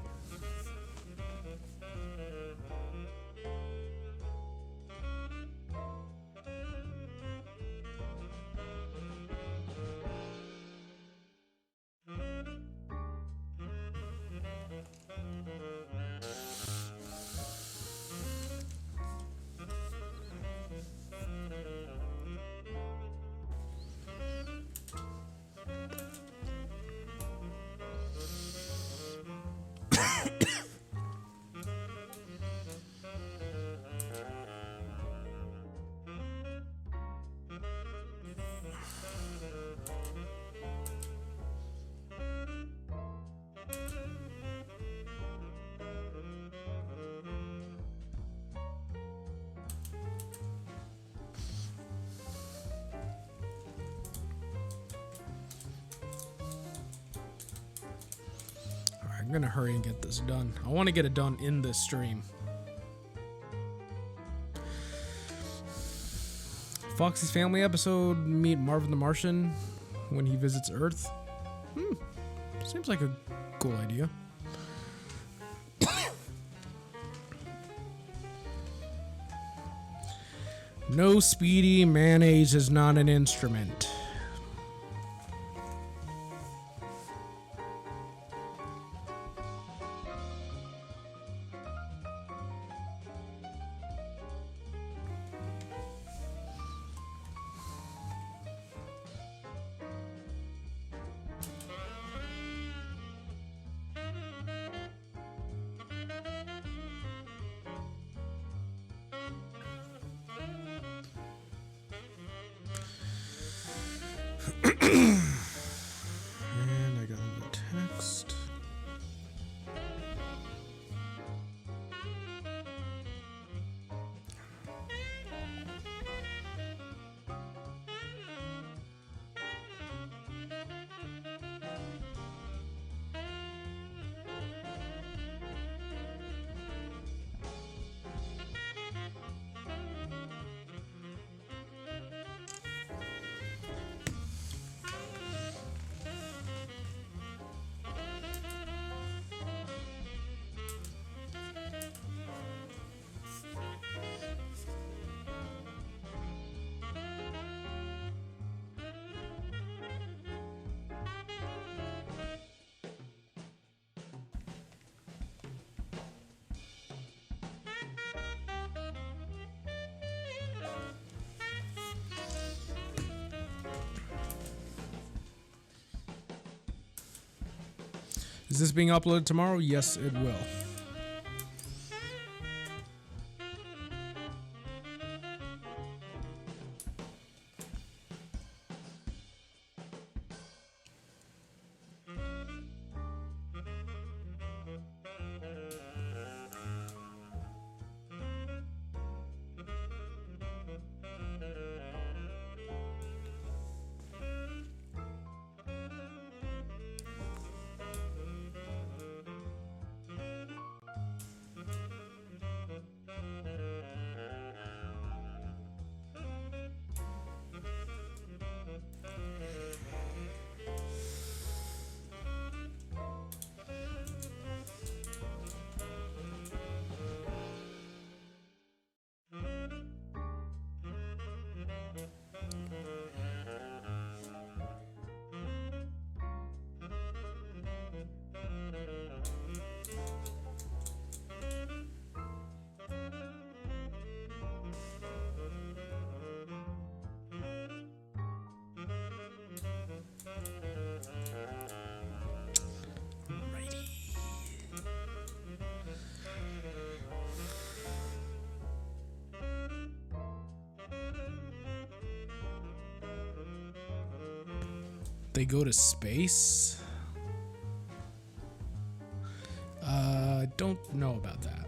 [SPEAKER 1] I'm gonna hurry and get this done. I want to get it done in this stream. Foxy's Family episode, meet Marvin the Martian when he visits Earth. Seems like a cool idea. No, Speedy, mayonnaise is not an instrument. And I got the text. Is this being uploaded tomorrow? Yes, it will. They go to space? Don't know about that.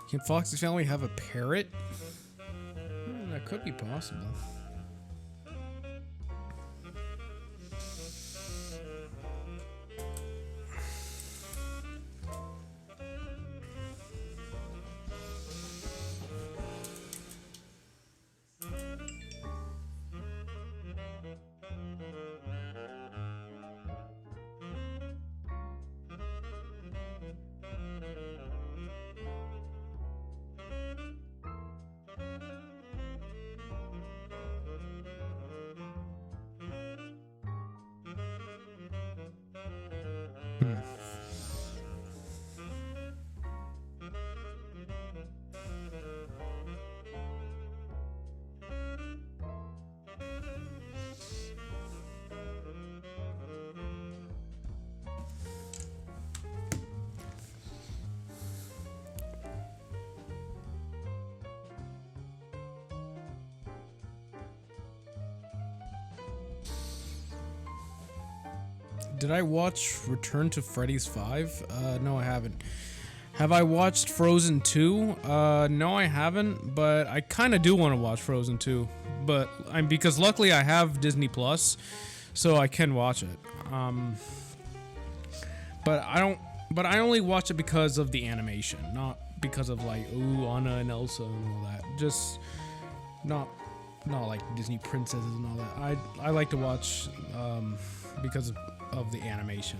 [SPEAKER 1] Can Foxy's family have a parrot? That could be possible. Did I watch Return to Freddy's 5? No, I haven't. Have I watched Frozen 2? No, I haven't, but I kind of do want to watch Frozen 2. But because luckily I have Disney Plus, so I can watch it. But I don't. But I only watch it because of the animation, not because of like Anna and Elsa and all that. Just not like Disney princesses and all that. I like to watch because of the animation.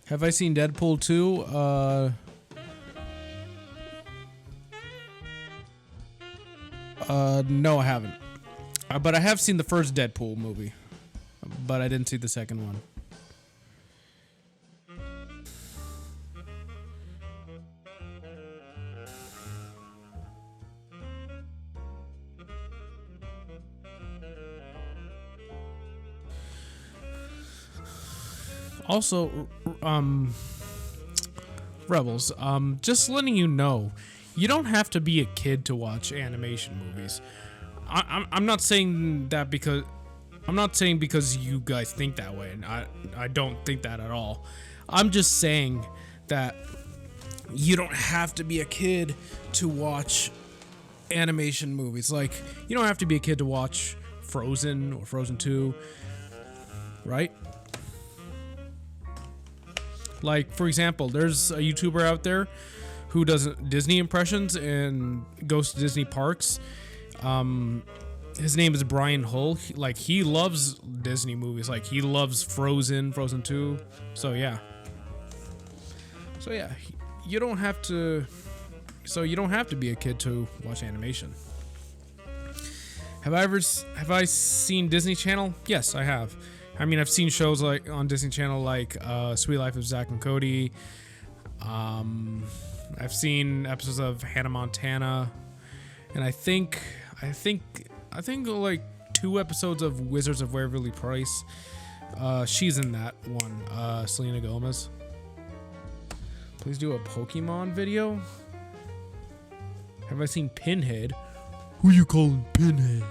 [SPEAKER 1] Have I seen Deadpool 2? No, I haven't. But I have seen the first Deadpool movie. But I didn't see the second one. Also, Rebels, just letting you know, you don't have to be a kid to watch animation movies. I'm not saying that because you guys think that way, and I don't think that at all. I'm just saying that you don't have to be a kid to watch animation movies. Like, you don't have to be a kid to watch Frozen or Frozen 2, right? Like, for example, there's a YouTuber out there who does Disney impressions and goes to Disney parks. His name is Brian Hull. He loves Disney movies. Like, he loves Frozen 2. So yeah, you don't have to. So you don't have to be a kid to watch animation. Have I seen Disney Channel? Yes, I have. I mean, I've seen shows like on Disney Channel like Sweet Life of Zack and Cody. I've seen episodes of Hannah Montana, and I think like 2 episodes of Wizards of Waverly Place. She's in that one, Selena Gomez. Please do a Pokemon video. Have I seen Pinhead? Who you calling Pinhead?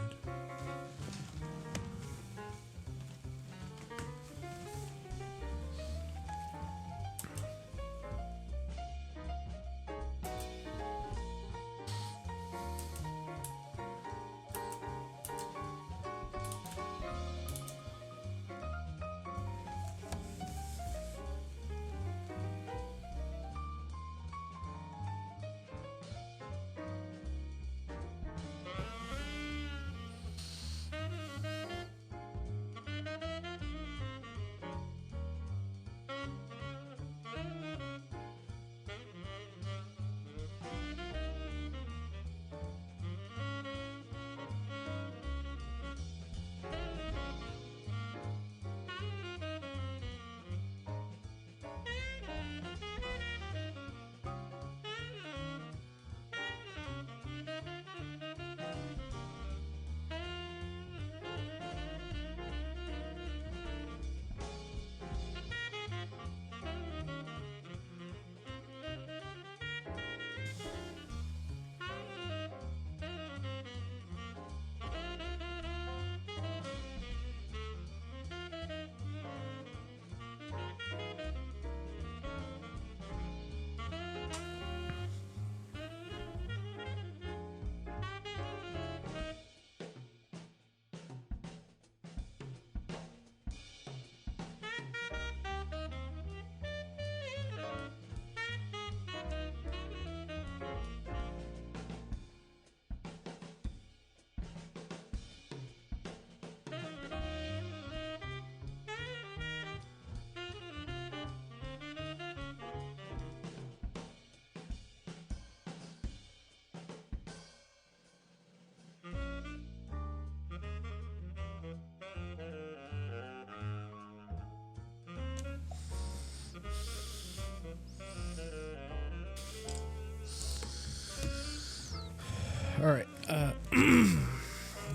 [SPEAKER 1] All right.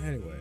[SPEAKER 1] Anyway.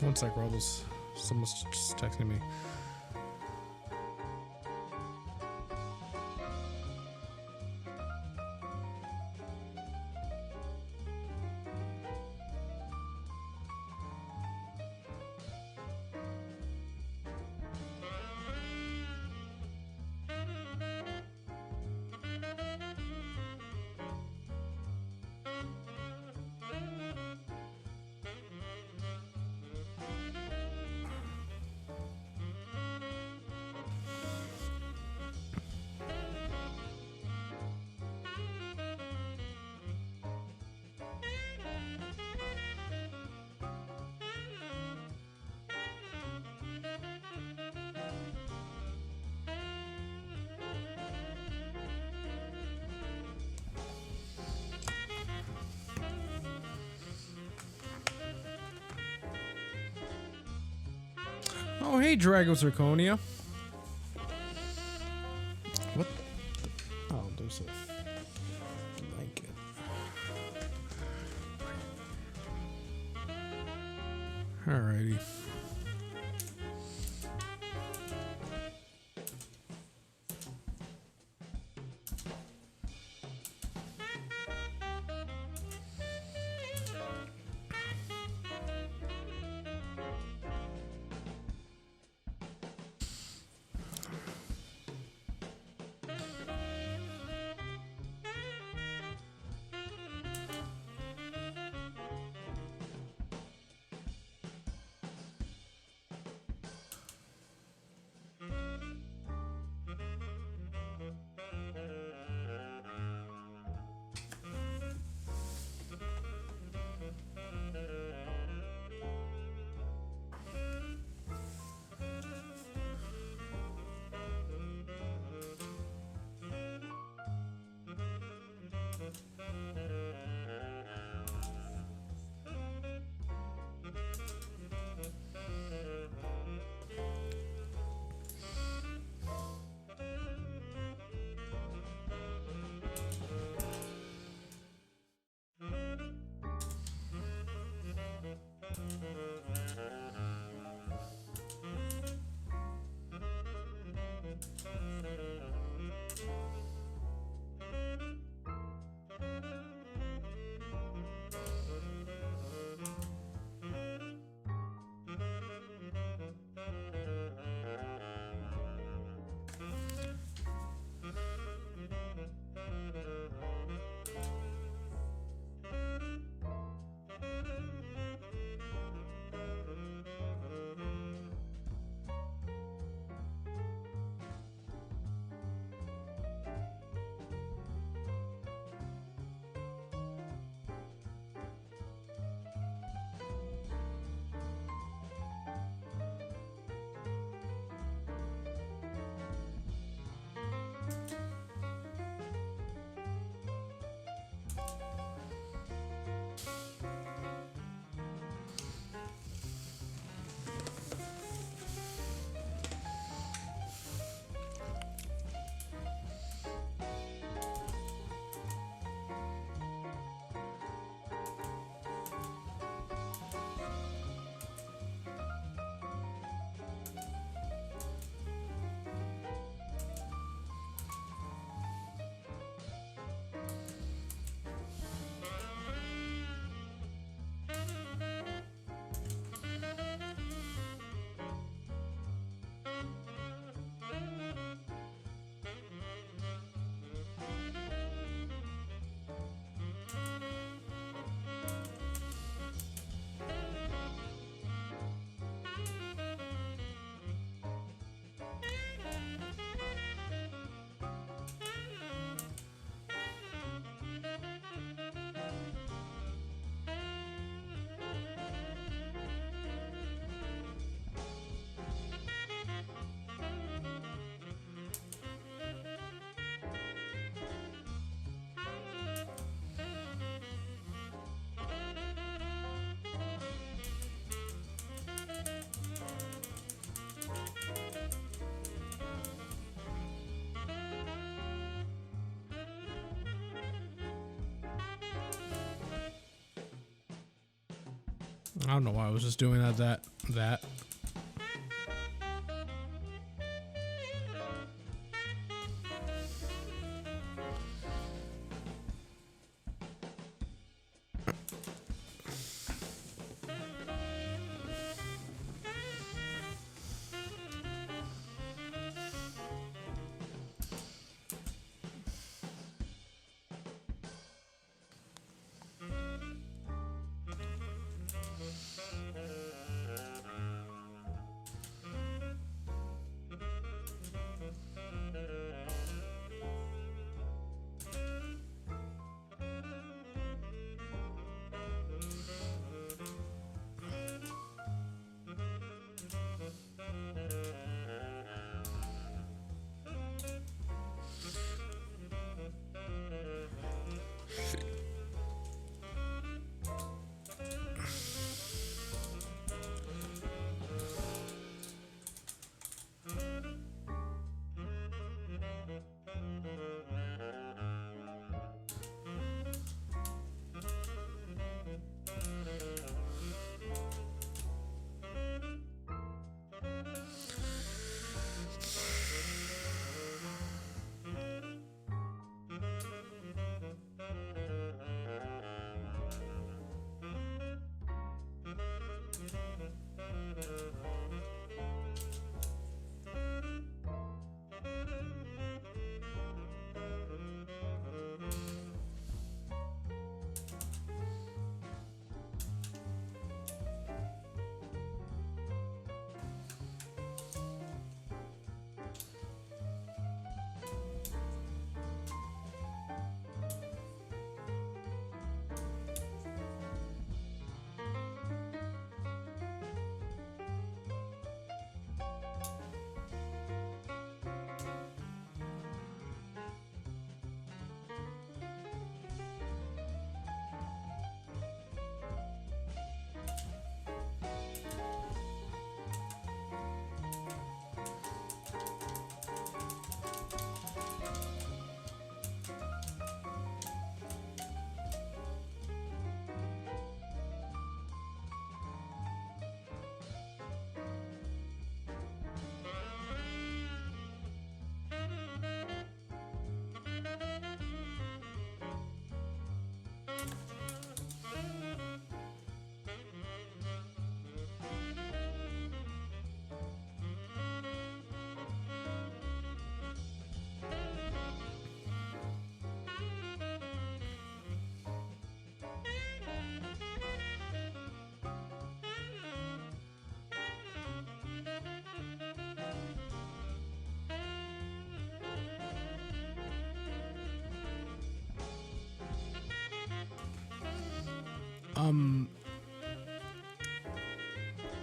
[SPEAKER 1] One sec, Rebels. Someone's just texting me. Oh, hey, Drago Zirconia. What? Oh, there's a blanket. Alrighty. I don't know why I was just doing that.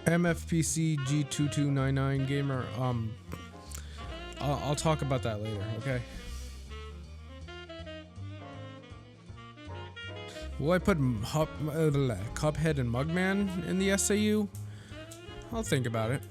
[SPEAKER 1] MFPC G2299 gamer. I'll talk about that later. Okay. Will I put Cuphead and Mugman in the SAU? I'll think about it.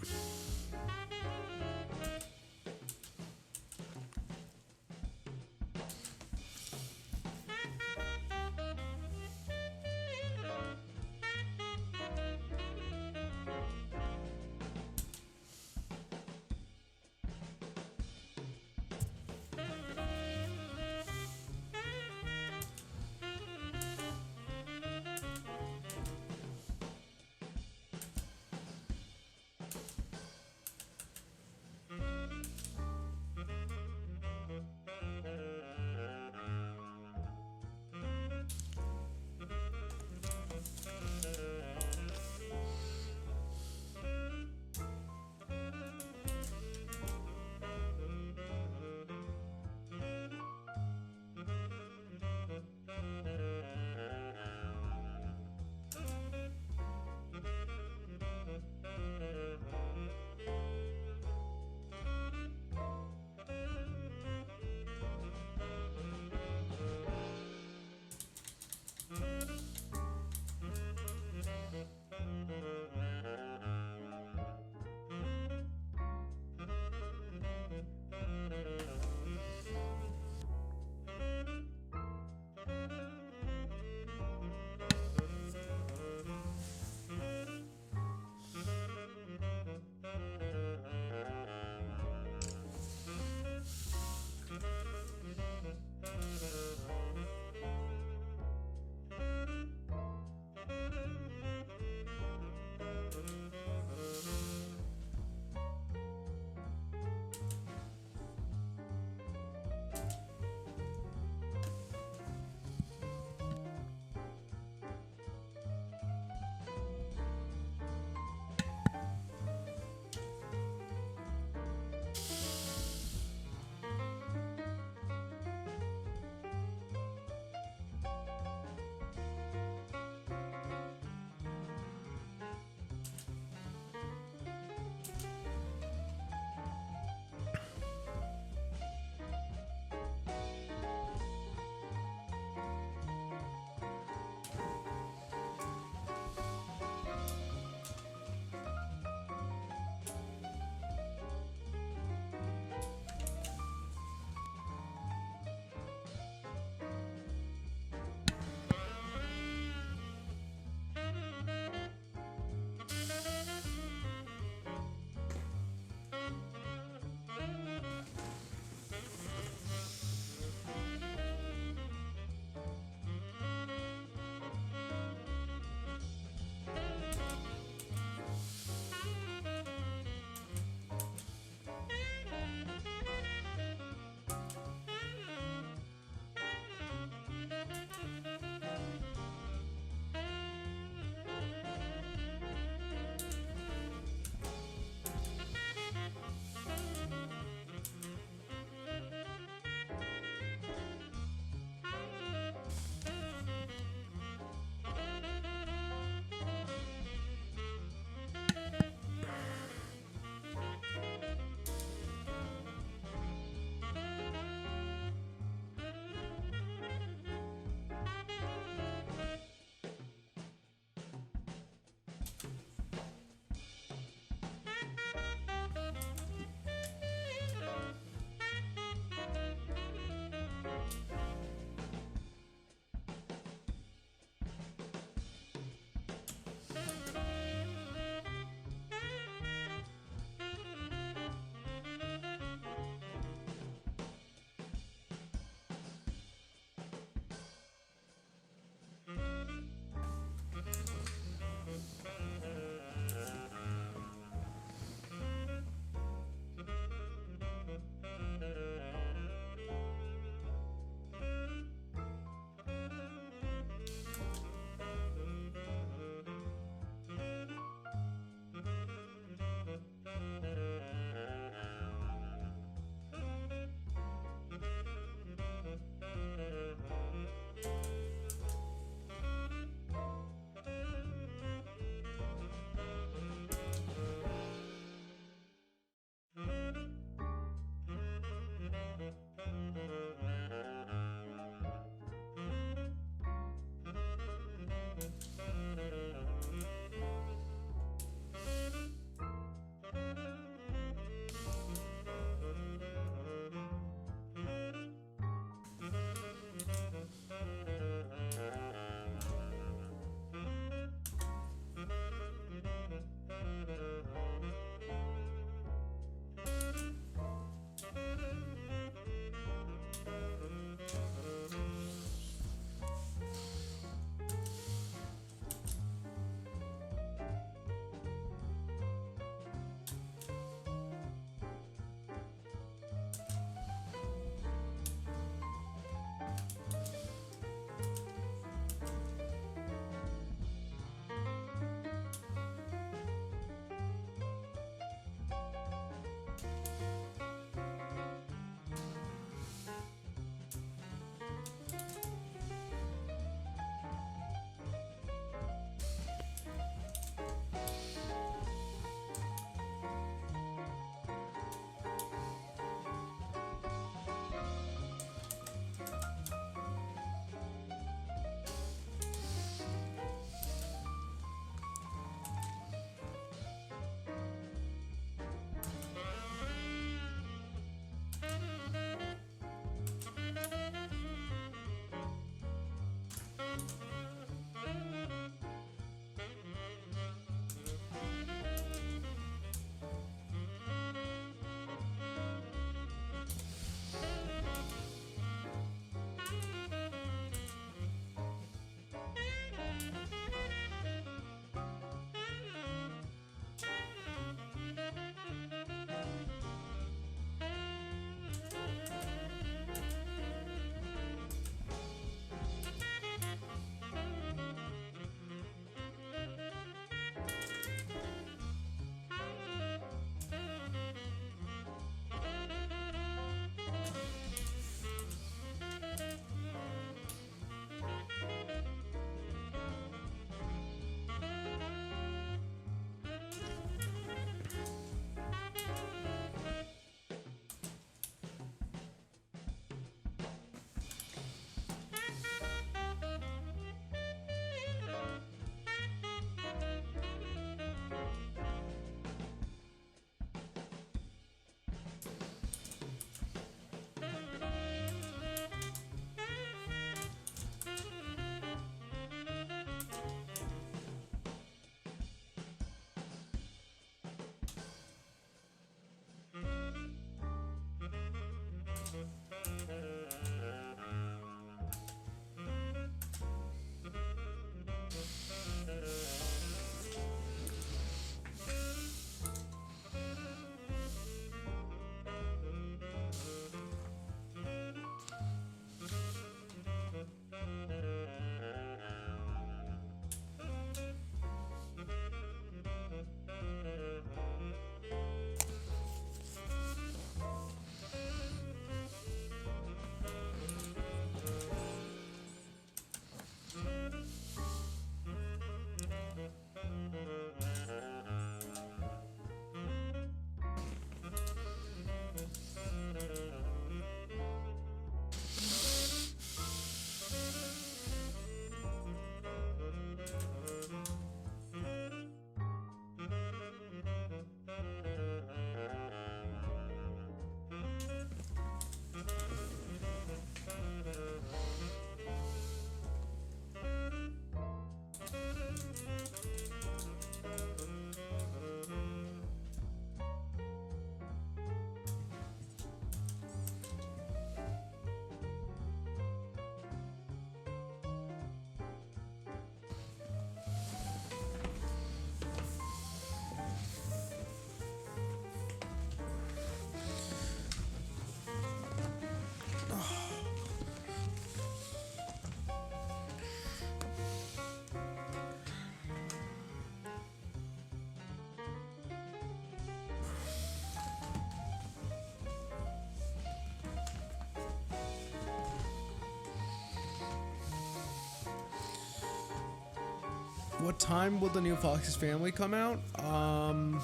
[SPEAKER 1] What time will the new Foxy's Family come out? I'm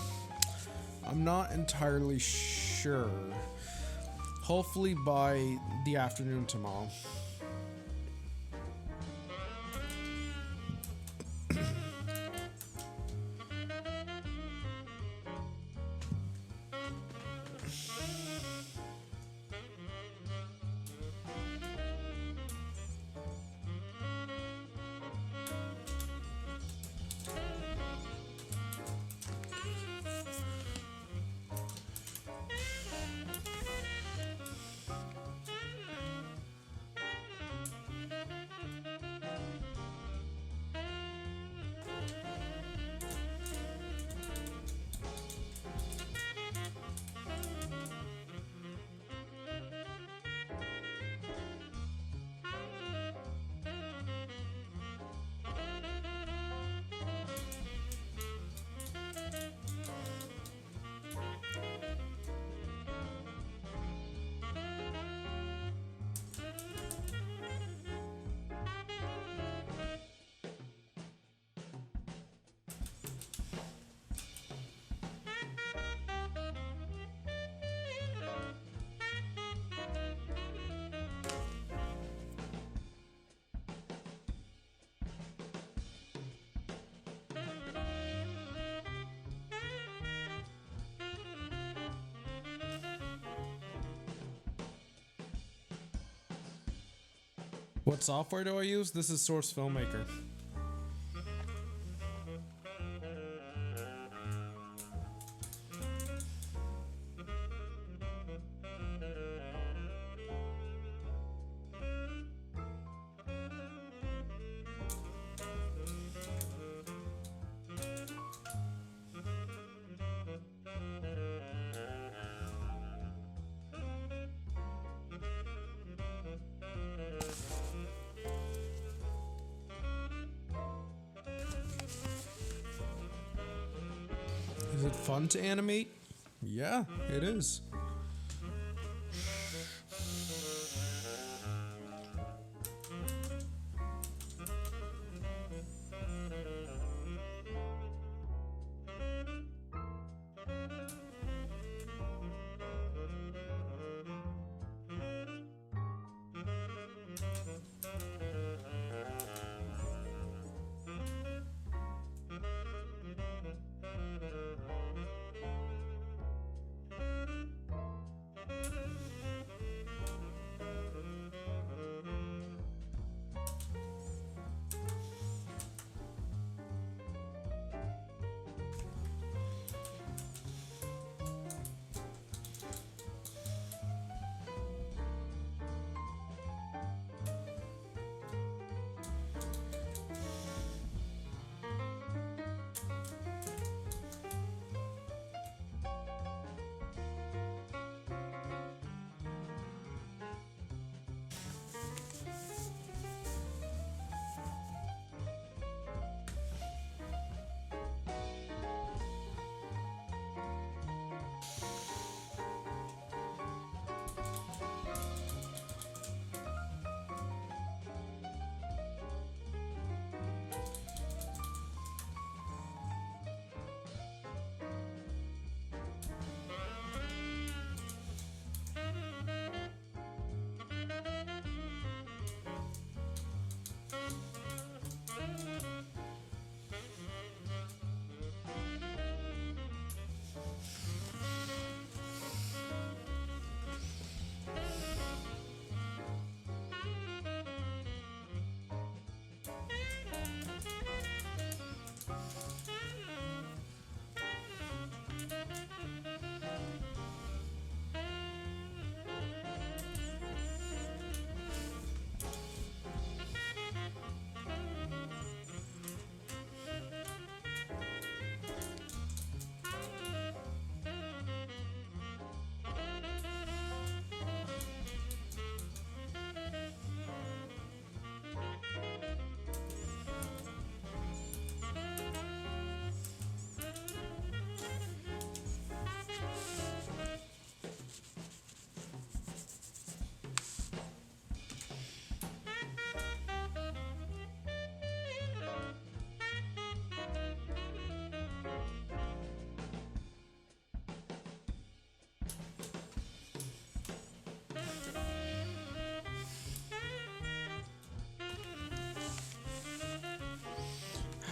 [SPEAKER 1] not entirely sure. Hopefully by the afternoon tomorrow. What software do I use? This is Source Filmmaker. Is it fun to animate? Yeah, it is.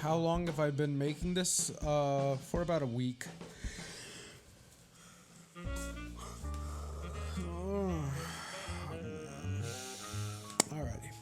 [SPEAKER 1] how long have I been making this? For about a week. Alrighty.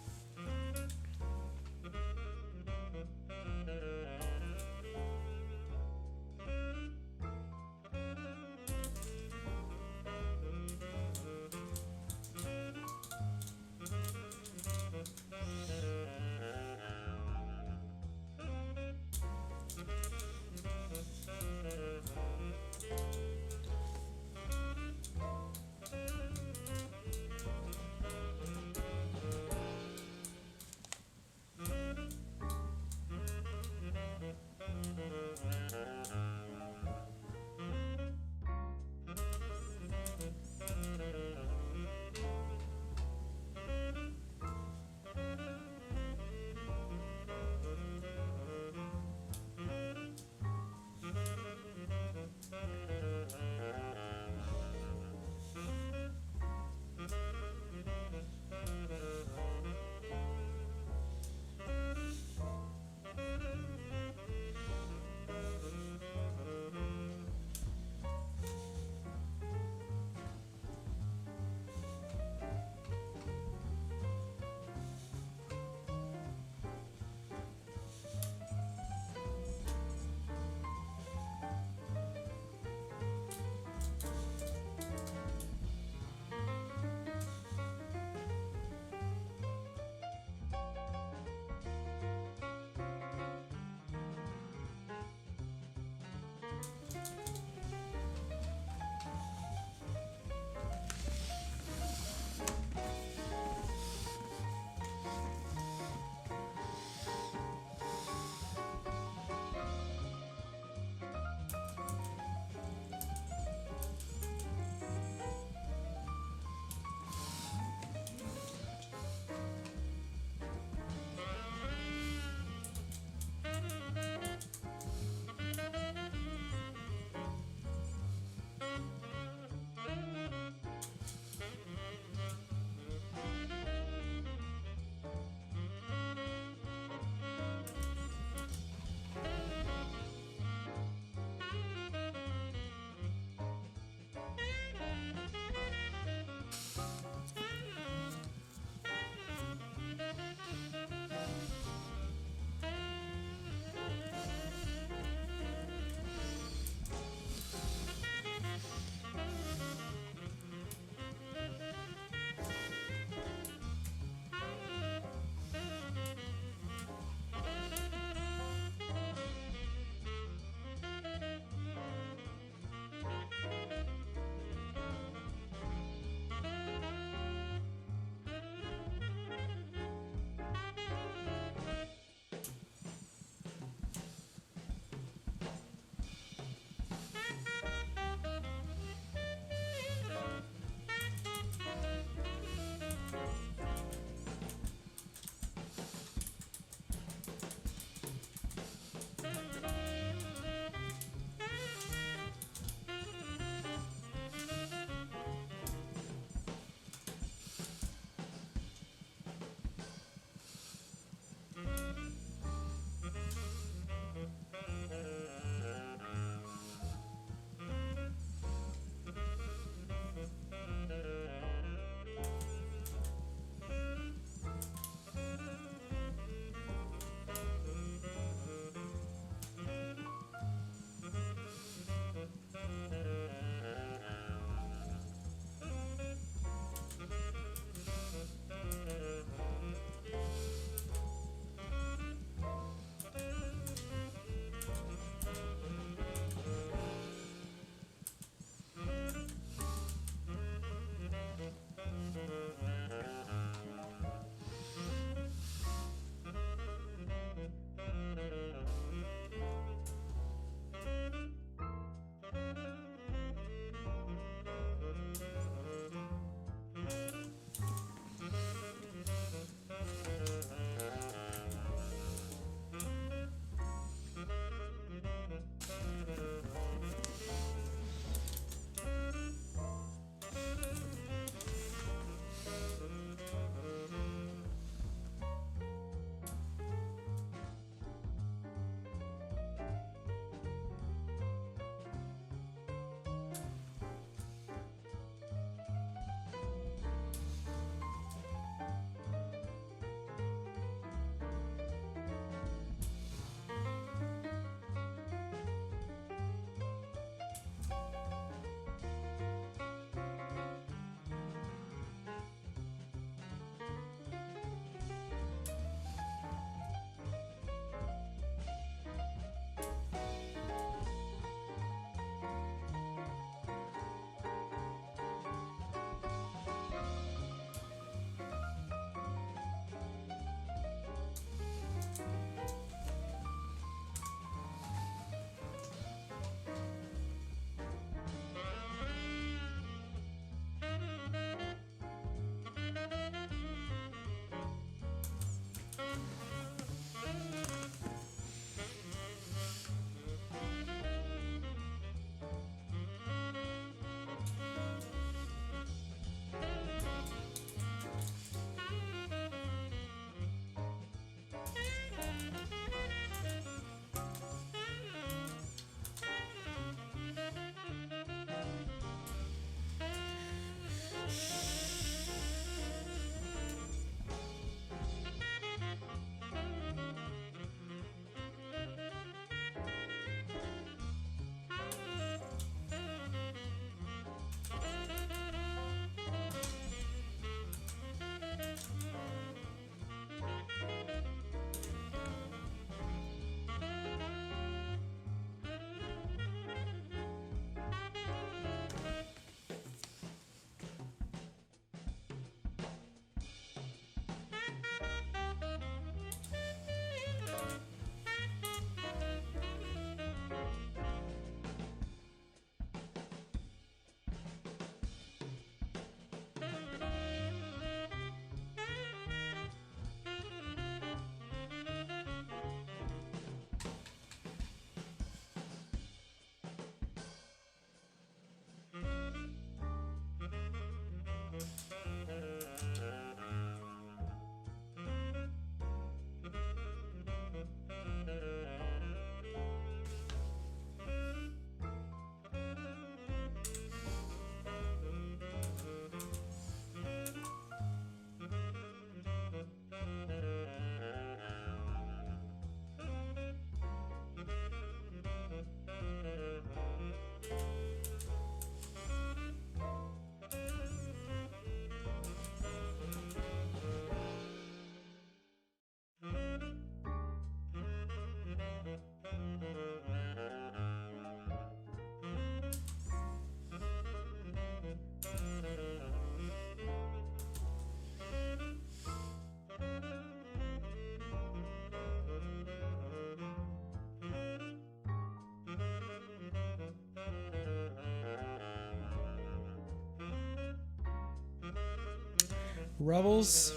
[SPEAKER 1] Rebels,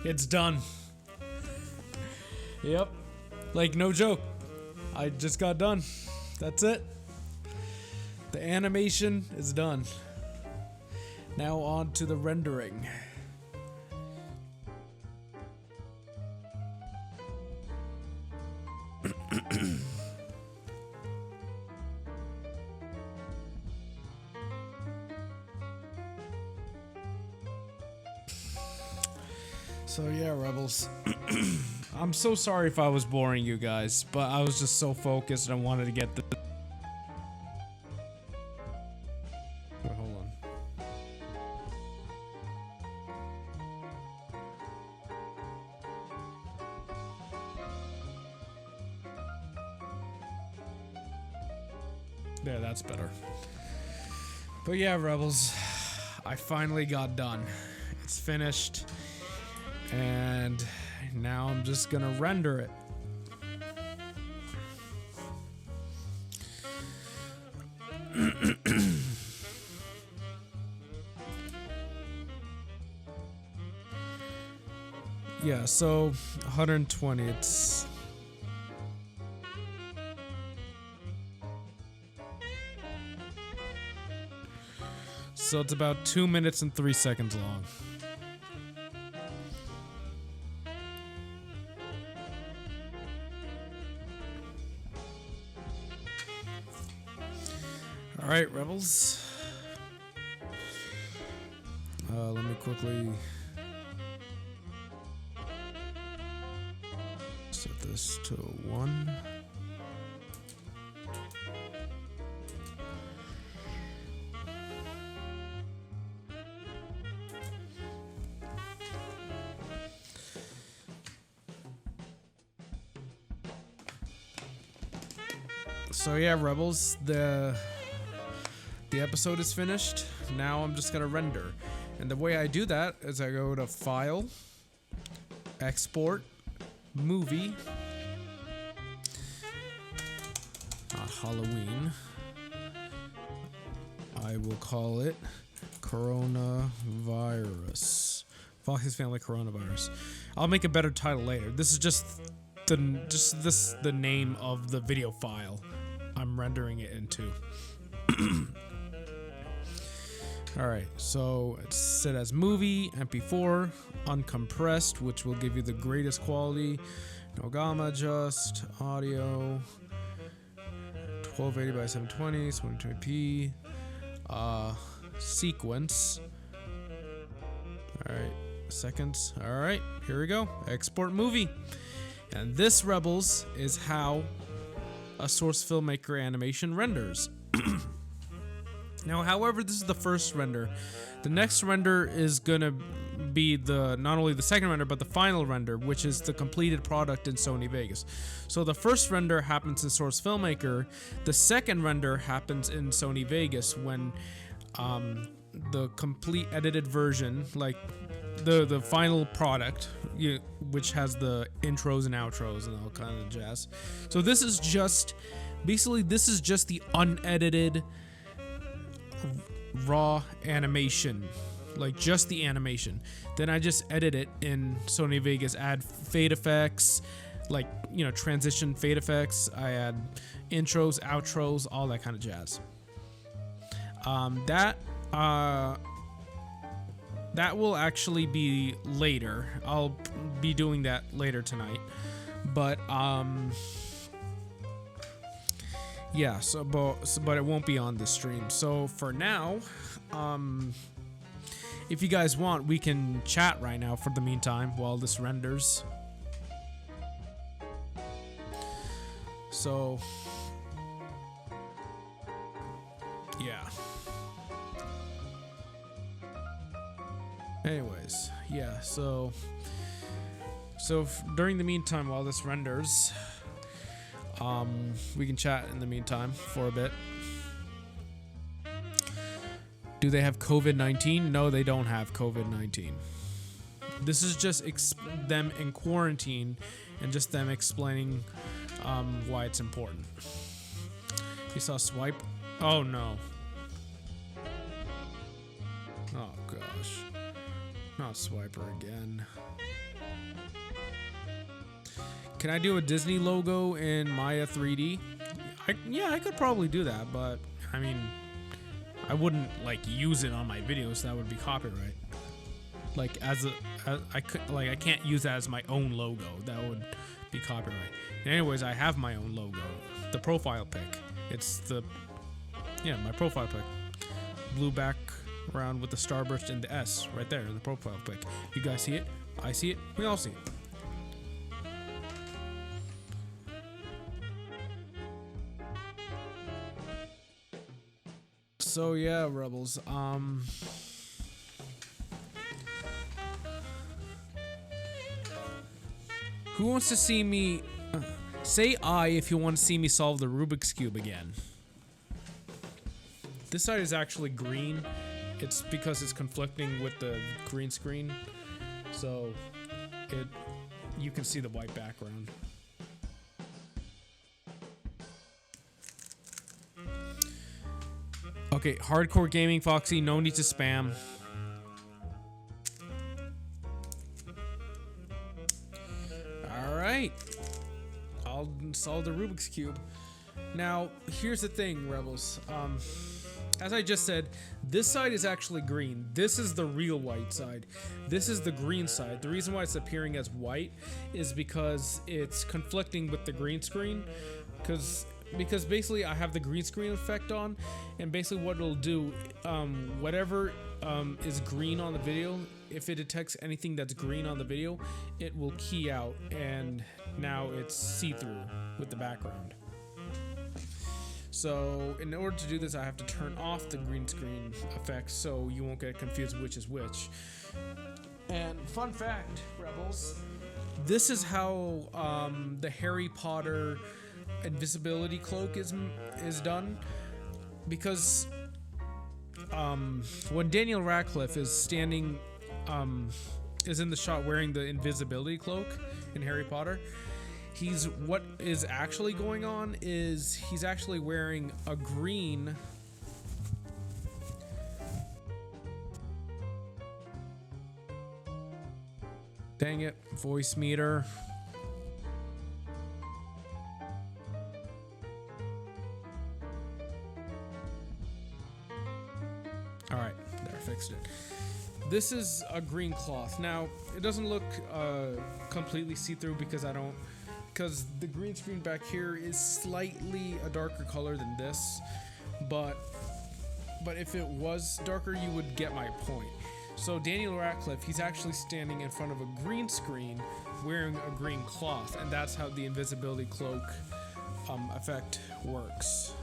[SPEAKER 1] it's done. Yep, like no joke. I just got done. That's it. The animation is done. Now on to the rendering. So yeah, Rebels. I'm so sorry if I was boring you guys, but I was just so focused and I wanted to get the... Wait, hold on. There, that's better. But yeah, Rebels, I finally got done. It's finished. And now I'm just gonna render it. Yeah, so 120, it's... So it's about 2 minutes and 3 seconds long. Alright, Rebels. Let me quickly set this to 1. So yeah, Rebels, the episode is finished. Now I'm just gonna render. And the way I do that is I go to File, Export, Movie, not Halloween. I will call it Coronavirus. Foxy's Family Coronavirus. I'll make a better title later. This is just the name of the video file I'm rendering it into. Alright, so it's set as movie, MP4, uncompressed, which will give you the greatest quality. No gamma adjust, audio, 1280 by 720, 720p, sequence. Alright, seconds. Alright, here we go. Export movie. And this, Rebels, is how a source filmmaker animation renders. Now, however, this is the first render. The next render is gonna be not only the second render, but the final render, which is the completed product in Sony Vegas. So the first render happens in Source Filmmaker. The second render happens in Sony Vegas when the complete edited version, like the final product, which has the intros and outros and all kind of jazz. So this is just, basically, this is just the unedited raw animation, like just the animation. Then I just edit it in Sony Vegas, add fade effects, like, transition fade effects. I add intros, outros, all that kind of jazz. That will actually be later. I'll be doing that later tonight. But yeah, but it won't be on this stream. So for now, if you guys want, we can chat right now for the meantime while this renders. So yeah. Anyways, yeah, so during the meantime while this renders, we can chat in the meantime for a bit. Do they have COVID-19? No, they don't have COVID-19. This is just them in quarantine and just them explaining why it's important. You saw swipe? Oh no. Oh gosh. Not Swiper again. Can I do a Disney logo in Maya 3D? Yeah, I could probably do that, but I mean, I wouldn't like use it on my videos. That would be copyright. Like I can't use that as my own logo. That would be copyright. And anyways, I have my own logo, the profile pic. It's my profile pic. Blue background with the starburst and the S right there in the profile pic. You guys see it? I see it. We all see it. So yeah, Rebels. Who wants to see me? Say I if you want to see me solve the Rubik's Cube again. This side is actually green. It's because it's conflicting with the green screen. So you can see the white background. Okay, hardcore gaming, Foxy. No need to spam. All right. I'll solve the Rubik's Cube. Now, here's the thing, Rebels. As I just said, this side is actually green. This is the real white side. This is the green side. The reason why it's appearing as white is because it's conflicting with the green screen. Because basically I have the green screen effect on, and basically what it'll do, whatever is green on the video, if it detects anything that's green on the video, it will key out, and now it's see-through with the background. So in order to do this, I have to turn off the green screen effect so you won't get confused which is which. And fun fact, Rebels, this is how the Harry Potter invisibility cloak is done, because when Daniel Radcliffe is standing is in the shot wearing the invisibility cloak in Harry Potter, what is actually going on is he's actually wearing a green dang it, voice meter. Alright, there, I fixed it. This is a green cloth. Now, it doesn't look completely see-through because the green screen back here is slightly a darker color than this, but if it was darker, you would get my point. So Daniel Radcliffe, he's actually standing in front of a green screen wearing a green cloth, and that's how the invisibility cloak effect works.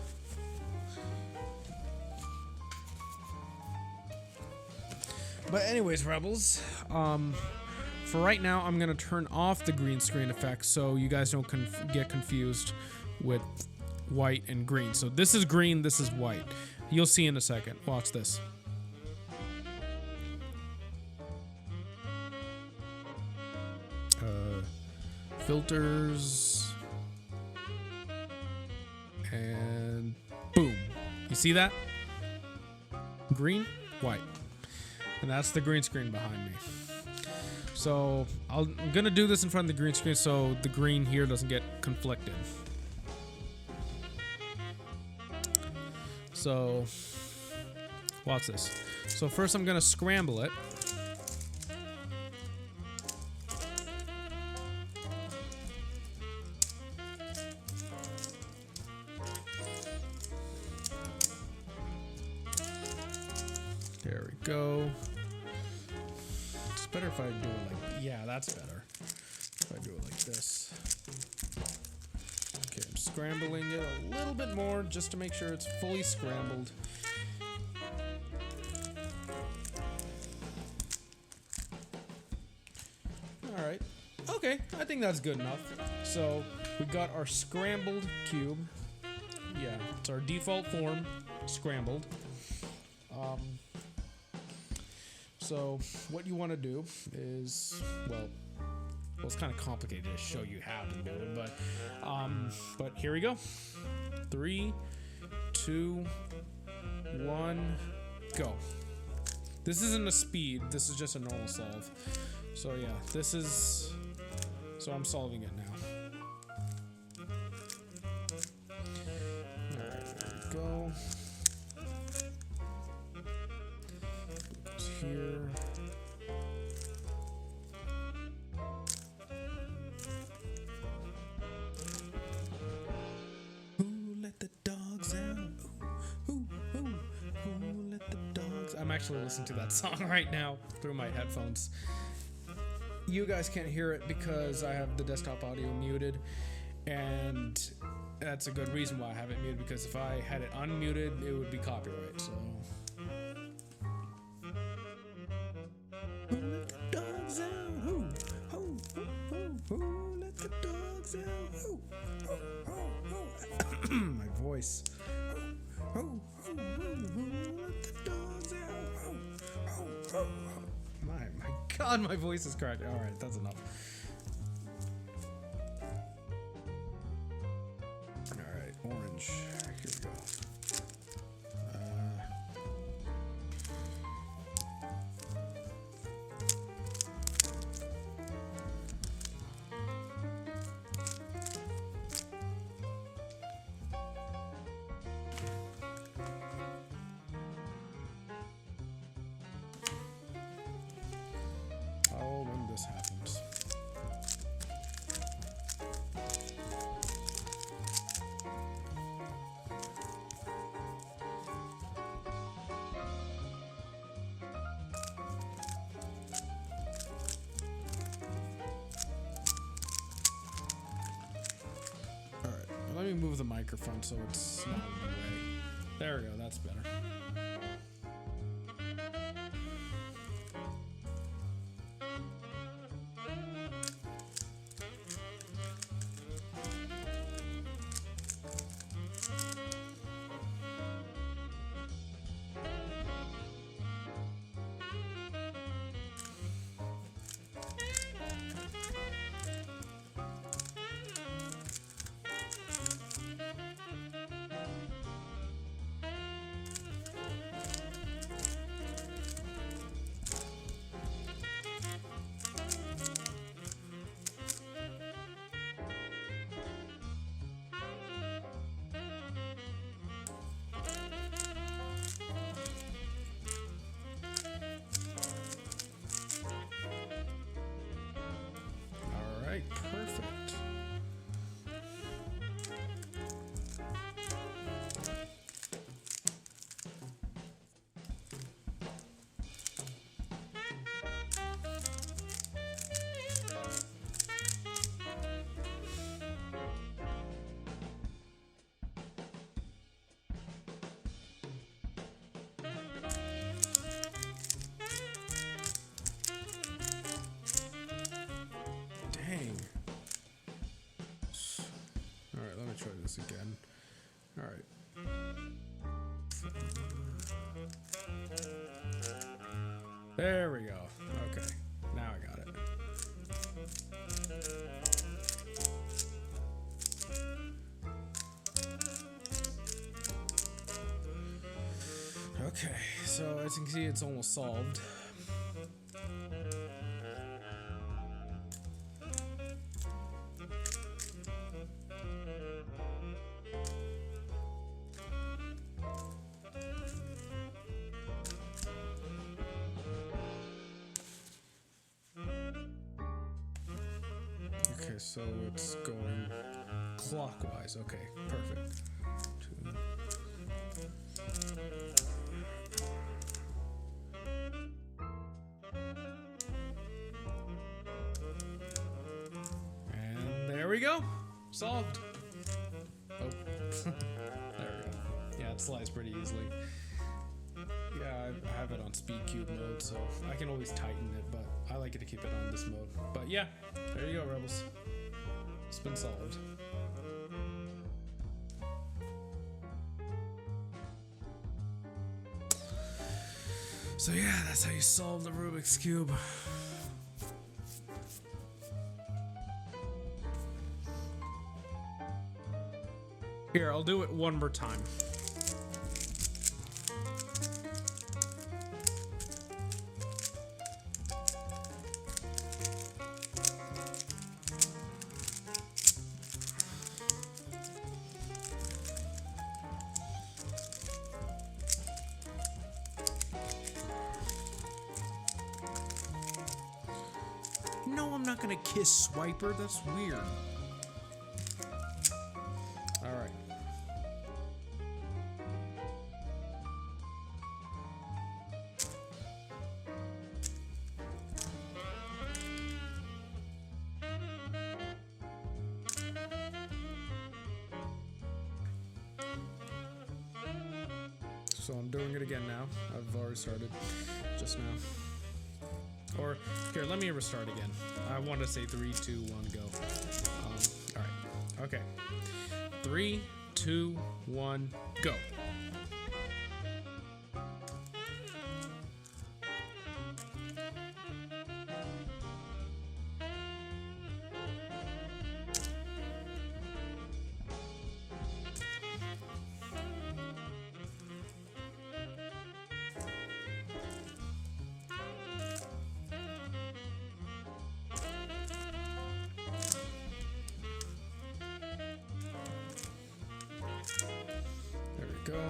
[SPEAKER 1] But anyways, Rebels, for right now, I'm going to turn off the green screen effect so you guys don't get confused with white and green. So this is green, this is white. You'll see in a second. Watch this. Filters. And boom. You see that? Green, white. And that's the green screen behind me. So I'm gonna do this in front of the green screen so the green here doesn't get conflicted. So watch this. So first I'm gonna scramble it. There we go. It's better if I do it like, yeah, that's better. If I do it like this. Okay, I'm scrambling it a little bit more just to make sure it's fully scrambled. Alright. Okay, I think that's good enough. So, we got our scrambled cube. Yeah, it's our default form, scrambled. So what you want to do is, well, it's kind of complicated to show you how to do it, but here we go. 3, 2, 1, go. This isn't a speed, this is just a normal solve. So yeah, this is, so I'm solving it now. Alright, there we go. Goes here. I'm actually listening to that song right now through my headphones. You guys can't hear it because I have the desktop audio muted, and that's a good reason why I have it muted, because if I had it unmuted, it would be copyright, so... Let the dogs out, ho, ho, ho, ho, ho, let the dogs out, ho, ho, ho, ho. My voice. Ho, ho, ho, ho, let the dogs out, ho, ho, ho, ho. My God, my voice is cracked. All right, that's enough. All right, orange. Here we go. When this happens. Alright, let me move the microphone so it's not in the way. There we go, that's better. Perfect. Dang. Alright, let me try this again. Alright. There we go. Okay. Now I got it. Okay, so as you can see, it's almost solved. Okay, so it's going clockwise. Okay, perfect. And there we go. Solved. Oh. There we go. Yeah, it slides pretty easily. Yeah, I have it on speed cube mode, so I can always tighten it, but I like it to keep it on this mode. But yeah, there you go, Rebels. It's been solved. So yeah, that's how you solve the Rubik's Cube. Here, I'll do it one more time. kiss swiper? That's weird. Alright. So I'm doing it again now. I've already started just now. Or here, let me restart again. I want to say 3, 2, 1, go. All right. Okay. 3, 2, 1, go. There we go.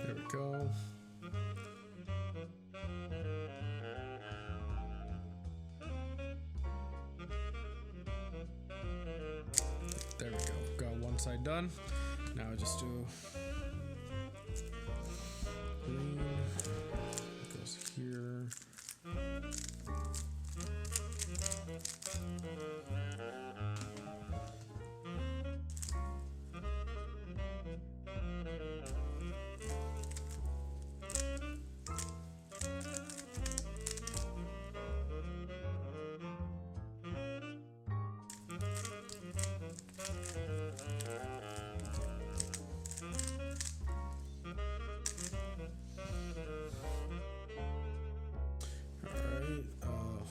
[SPEAKER 1] There we go. There we go. Got one side done. Now I just do green. It goes here.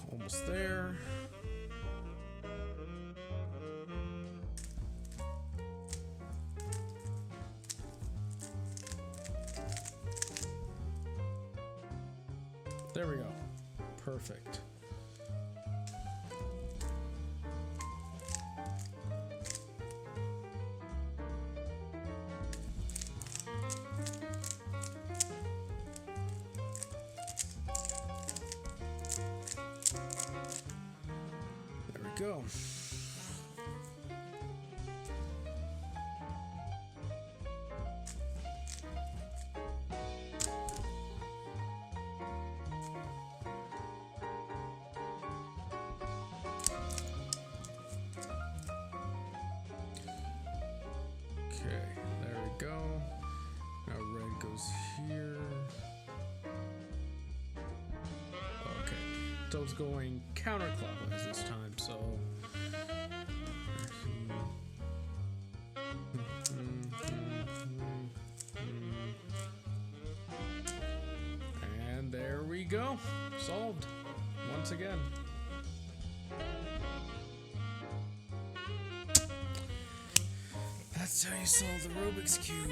[SPEAKER 1] Almost there. There we go. Perfect. Go. Okay, there we go. Now red goes here. Okay, so it's going counterclockwise this time, so and there we go. Solved once again. That's how you solve the Rubik's Cube.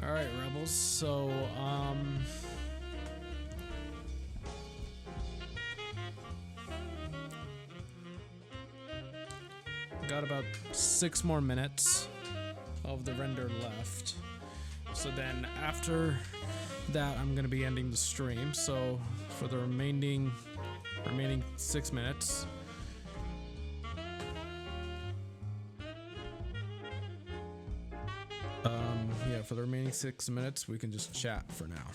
[SPEAKER 1] Alright, Rebels, so, got about 6 more minutes of the render left. So then after that, I'm gonna be ending the stream. So for the remaining 6 minutes, yeah, for the remaining 6 minutes, we can just chat for now.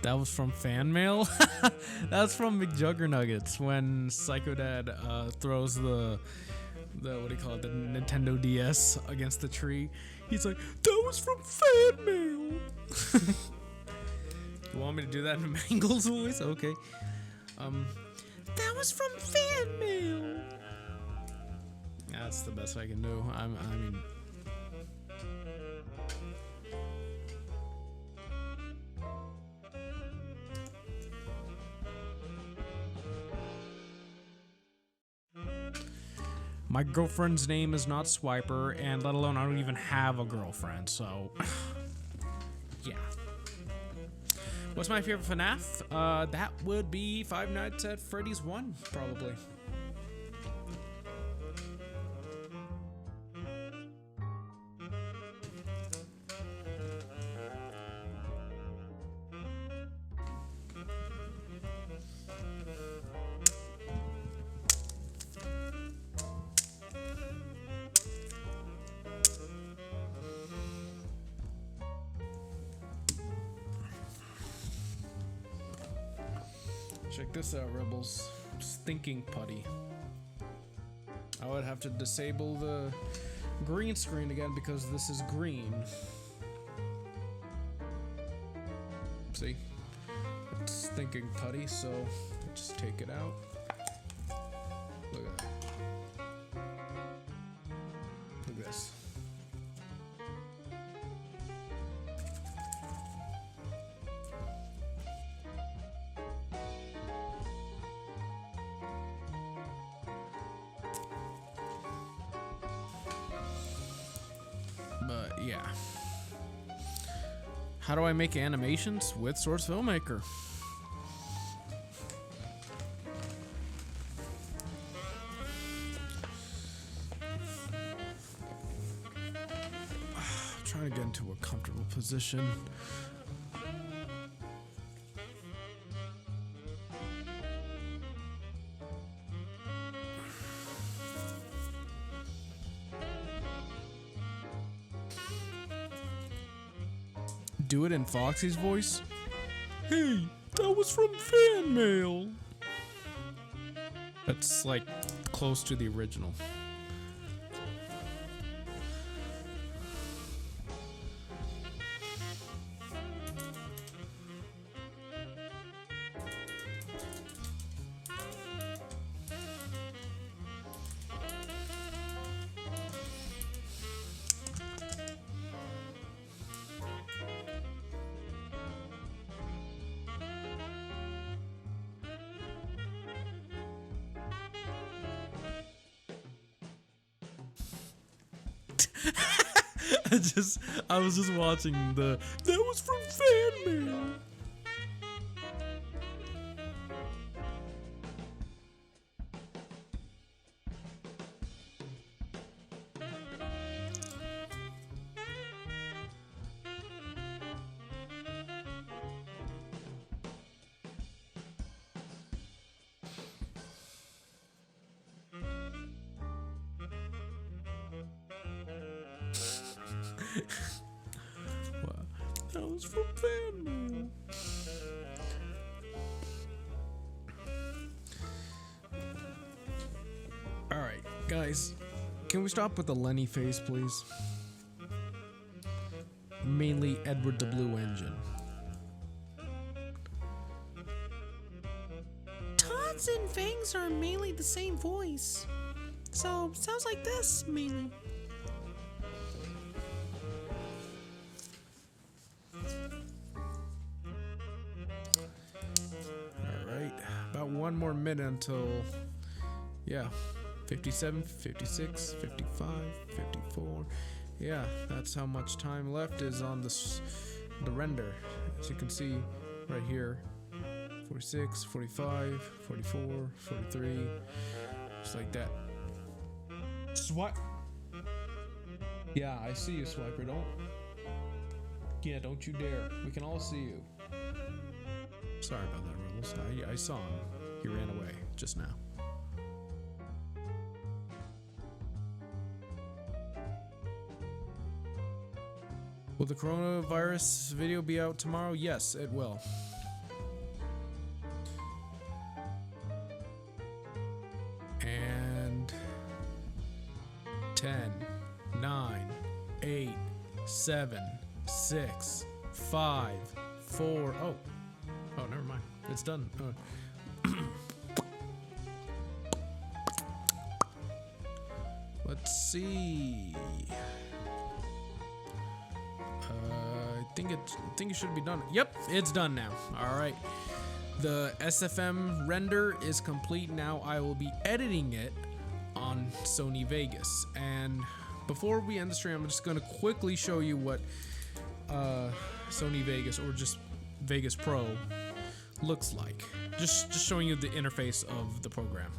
[SPEAKER 1] That was from fan mail. That's from McJuggernuggets when Psycho Dad throws the what do you call it, the Nintendo DS against the tree. He's like, that was from fan mail. You want me to do that in Mangle's voice? Okay.
[SPEAKER 2] That was from fan mail.
[SPEAKER 1] That's the best I can do. I mean. My girlfriend's name is not Swiper, and let alone I don't even have a girlfriend, so yeah. What's my favorite FNAF? That would be Five Nights at Freddy's 1, probably. Check this out, Rebels. Stinking putty. I would have to disable the green screen again because this is green. See? It's stinking putty, so just take it out. Look at that. Look at this. But yeah. How do I make animations with Source Filmmaker? I'm trying to get into a comfortable position. Do it in Foxy's voice? Hey, that was from fan mail. That's like close to the original. I was just watching that was from fan mail. Wow. That was from fan mail. Alright, guys. Can we stop with the Lenny face, please? Mainly Edward the Blue Engine.
[SPEAKER 2] Todd's and Fang's are mainly the same voice. So, sounds like this, mainly.
[SPEAKER 1] One more minute until, yeah, 57, 56, 55, 54. Yeah, that's how much time left is on the render. As you can see right here, 46, 45, 44, 43, just like that. Swipe. Yeah, I see you, Swiper. Don't you dare. We can all see you. Sorry about that, Rebels. I saw him. He ran away just now. Will the coronavirus video be out tomorrow? Yes, it will. 9, 8, 7, 6, 5, 4. Oh, never mind. It's done. Let's see. I think it should be done. Yep, it's done now. All right. The SFM render is complete. Now I will be editing it on Sony Vegas. And before we end the stream, I'm just going to quickly show you what Sony Vegas, or just Vegas Pro, looks like. Just showing you the interface of the program.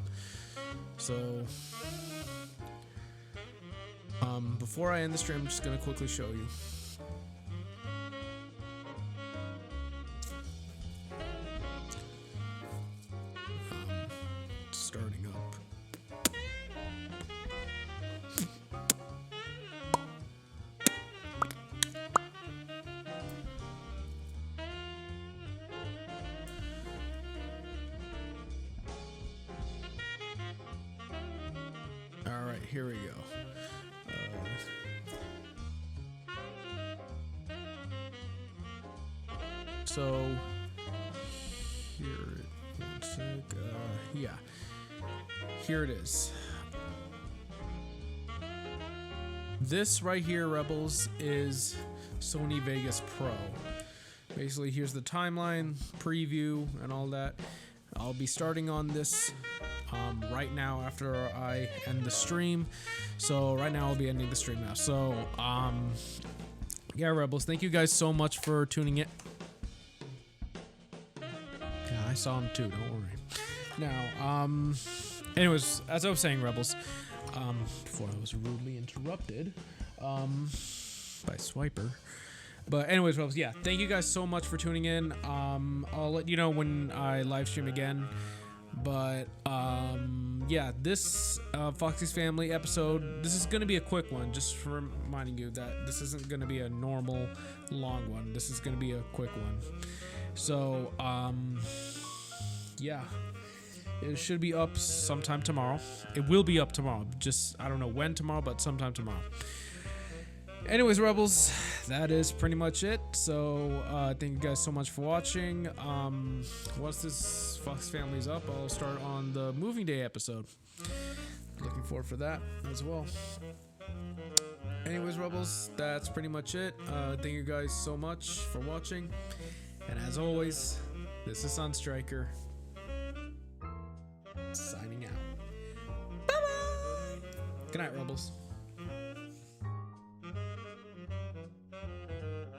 [SPEAKER 1] So before I end the stream, I'm just going to quickly show you. Starting up. All right, here we go. So here one sec, yeah, here it is. This right here, Rebels, is Sony Vegas Pro. Basically, here's the timeline, preview, and all that. I'll be starting on this right now after I end the stream. So right now I'll be ending the stream now. So yeah, Rebels, thank you guys so much for tuning in. Yeah, I saw him too, don't worry. Now, anyways, as I was saying, Rebels, before I was rudely interrupted by Swiper. But anyways, Rebels, yeah, thank you guys so much for tuning in. I'll let you know when I live stream again. But yeah, this Foxy's Family episode, this is going to be a quick one, just for reminding you that this isn't going to be a normal long one. This is going to be a quick one. So, yeah, it should be up sometime tomorrow. It will be up tomorrow. Just, I don't know when tomorrow, but sometime tomorrow. Anyways, Rebels, that is pretty much it. So, thank you guys so much for watching. Once this Fox Family's up, I'll start on the Moving Day episode. Looking forward for that as well. Anyways, Rebels, that's pretty much it. Thank you guys so much for watching. And as always, this is Sunstriker, signing out. Bye-bye! Good night, Rebels.